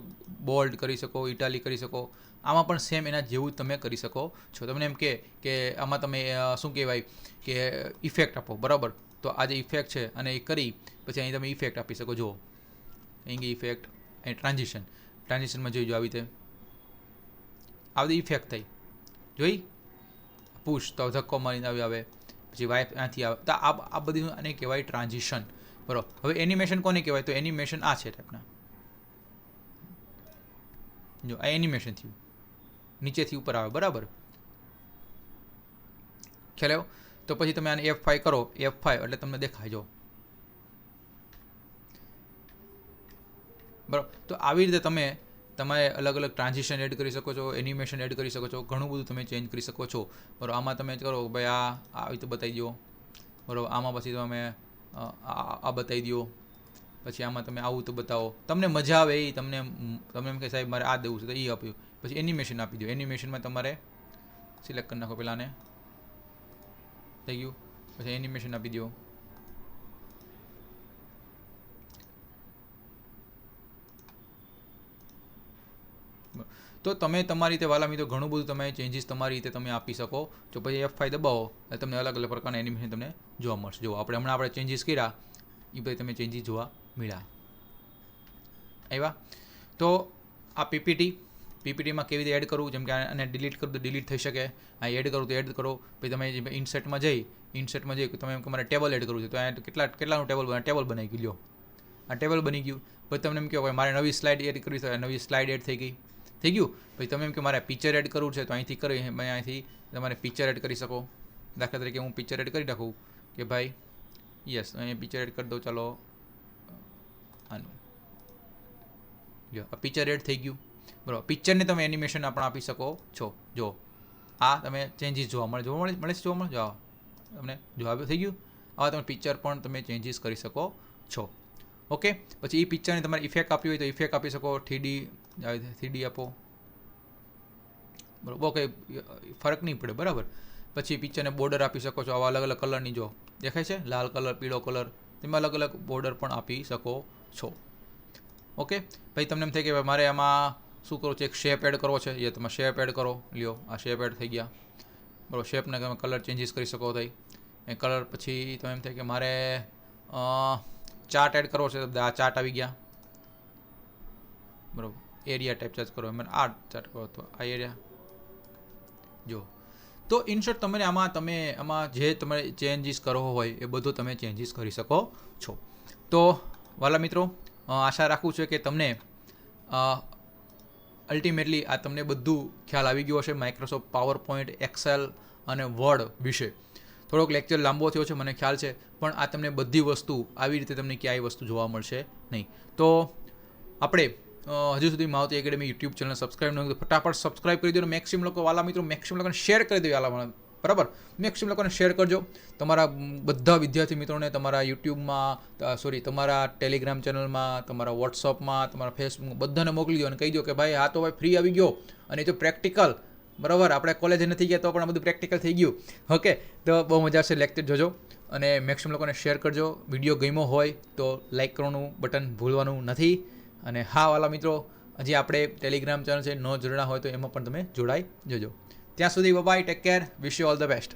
બોલ્ડ કરી શકો, ઇટાલિક કરી શકો. આમાં પણ સેમ એના જેવું જ તમે કરી શકો છો. તમને એમ કે આમાં તમે શું કહેવાય કે ઇફેક્ટ આપો બરાબર, તો આ જે ઇફેક્ટ છે અને એ કરી પછી અહીં તમે ઇફેક્ટ આપી શકો. જુઓ અહીં ઇફેક્ટ, અહીં ટ્રાન્ઝિશનમાં જોઈજો આવી રીતે આ બધી ઇફેક્ટ થઈ જોઈ, પુશ તો ધક્કો મારીને આવે, પછી વાઇપ ત્યાંથી આવે, તો આ બધી આને કહેવાય ટ્રાન્ઝિશન, બરાબર. હવે એનિમેશન કોને કહેવાય? તો એનિમેશન આ છે ટાઈપના, જો આ એનિમેશન થયું, નીચેથી ઉપર આવે, બરાબર. ખ્યાલ આવ્યો? તો પછી તમે આને F5 કરો, F5 એટલે તમને દેખાય જો, બરાબર. તો આવી રીતે તમે તમારે અલગ અલગ ટ્રાન્ઝિશન એડ કરી શકો છો, એનિમેશન એડ કરી શકો છો, ઘણું બધું તમે ચેન્જ કરી શકો છો, બરાબર. આમાં તમે કરો ભાઈ આવી રીતે બતાવી દો, બરાબર. આમાં પછી તમે આ બતાવી દો, પછી આમાં તમે આવું તો બતાવો, તમને મજા આવે એ, તમે એમ કે સાહેબ મારે આ દેવું છે તો એ આપ્યું, પછી એનિમેશન આપી દો. એનિમેશનમાં તમારે સિલેક્ટ કરી નાખો, પહેલાંને થઈ ગયું, પછી એનિમેશન આપી દો. તો તમે તમારી રીતે વાલા મિત્રો ઘણું બધું તમે ચેન્જીસ તમારી રીતે તમે આપી શકો છો. પછી F5 દબાવો એટલે તમને અલગ અલગ પ્રકારના એનિમેશન તમને જોવા મળશે. જો આપણે ચેન્જીસ કર્યા એ પછી તમે ચેન્જીસ જોવા મળ્યા. આવ્યા? તો આ પીપીટીમાં કેવી રીતે એડ કરવું, જેમ કે આને ડિલીટ કરું તો ડિલીટ થઈ શકે, આ એડ કરું તો એડ કરો. પછી તમે ઇન્સર્ટમાં જઈ તમે તમારે ટેબલ એડ કરવું છે તો કેટલાનું ટેબલ બનાવી ગયું, લ્યો આ ટેબલ બની ગયું. પછી તમને એમ કહો મારે નવી સ્લાઇડ એડ કરવી છે, નવી સ્લાઇડ એડ થઈ ગયું. પછી તમે એમ કે મારે પિક્ચર એડ કરવું છે તો અહીંથી તમારે પિક્ચર એડ કરી શકો. દાખલા તરીકે હું પિક્ચર એડ કરી નાખું કે ભાઈ યસ, અહીંયા પિક્ચર એડ કરી દઉં, ચાલો આનું, જો આ પિક્ચર એડ થઈ ગયું, બરાબર. પિક્ચરને તમે એનિમેશન પણ આપી શકો છો. જો આ તમે ચેન્જીસ જોવા મળે જો તમને જો થઈ ગયું. આવા તમે પિક્ચર પણ તમે ચેન્જીસ કરી શકો છો. ઓકે. પછી એ પિક્ચરને તમારે ઇફેક્ટ આપવી હોય તો ઇફેક્ટ આપી શકો, 3D આપો, બરાબર. ઓકે, ફરક નહીં પડે, બરાબર. પછી પિક્ચરને બોર્ડર આપી શકો છો, આવા અલગ અલગ કલરની, જો દેખાય છે લાલ કલર, પીળો કલર, તમે અલગ અલગ બોર્ડર પણ આપી શકો છો. ઓકે. પછી તમને એમ થાય કે મારે આમાં શું કરવું છે, એક શેપ એડ કરવો છે, એ તમે શેપ એડ કરો, લ્યો આ શેપ એડ થઈ ગયા, બરાબર. શેપને તમે કલર ચેન્જીસ કરી શકો થઈ એ કલર. પછી તમે એમ થાય કે મારે ચાર્ટ એડ કરવો છે, આ ચાર્ટ આવી ગયા, બરાબર. એરિયા ટાઈપ ચાર્જ કરો, મને આ ચાર્ટ કરો તો આ એરિયા જો. તો ઇન શોર્ટ તમે આમાં જે તમારે ચેન્જીસ કરવો હોય એ બધું તમે ચેન્જીસ કરી શકો છો. તો વાલા મિત્રો, આશા રાખું છું કે તમને અલ્ટિમેટલી આ તમને બધું ખ્યાલ આવી ગયો હશે માઇક્રોસોફ્ટ પાવર પોઈન્ટ, એક્સેલ અને વર્ડ વિશે. થોડોક લેક્ચર લાંબો થયો છે મને ખ્યાલ છે, પણ આ તમને બધી વસ્તુ આવી રીતે તમને ક્યાંય વસ્તુ જોવા મળશે નહીં. તો આપણે હજુ સુધી Maruti academy YouTube channel subscribe ન તો ફટાફટ સબસ્ક્રાઈબ કરી દો. મેક્સિમમ લોકો વાલા મિત્રો મેક્સિમમ લોકોને શેર કરી દો વાલા, બરાબર. મેક્સિમમ લોકોને શેર કરજો, તમારા બધા વિદ્યાર્થી મિત્રોને, તમારા યુટ્યુબમાં તમારા ટેલિગ્રામ ચેનલમાં, તમારા વોટ્સઅપમાં, તમારા ફેસબુકમાં બધાને મોકલી દો અને કહી દો કે ભાઈ આ તો ભાઈ ફ્રી આવી ગયો અને એ તો પ્રેક્ટિકલ, બરાબર. આપણે કોલેજ નથી ગયા તો પણ આ બધું પ્રેક્ટિકલ થઈ ગયું. ઓકે. તો બહુ મજા આવશે, લેક્ચર જોજો અને મેક્સિમમ લોકોને શેર કરજો. વિડીયો ગમ્યો હોય તો લાઇક કરવાનું બટન ભૂલવાનું નથી. અને હા વાલા મિત્રો, હજી આપણે ટેલિગ્રામ ચેનલ છે, ન જોડાણા હોય તો એમાં પણ તમે જોડાઈ જજો. ત્યાં સુધી bye, take care, wish you all the best.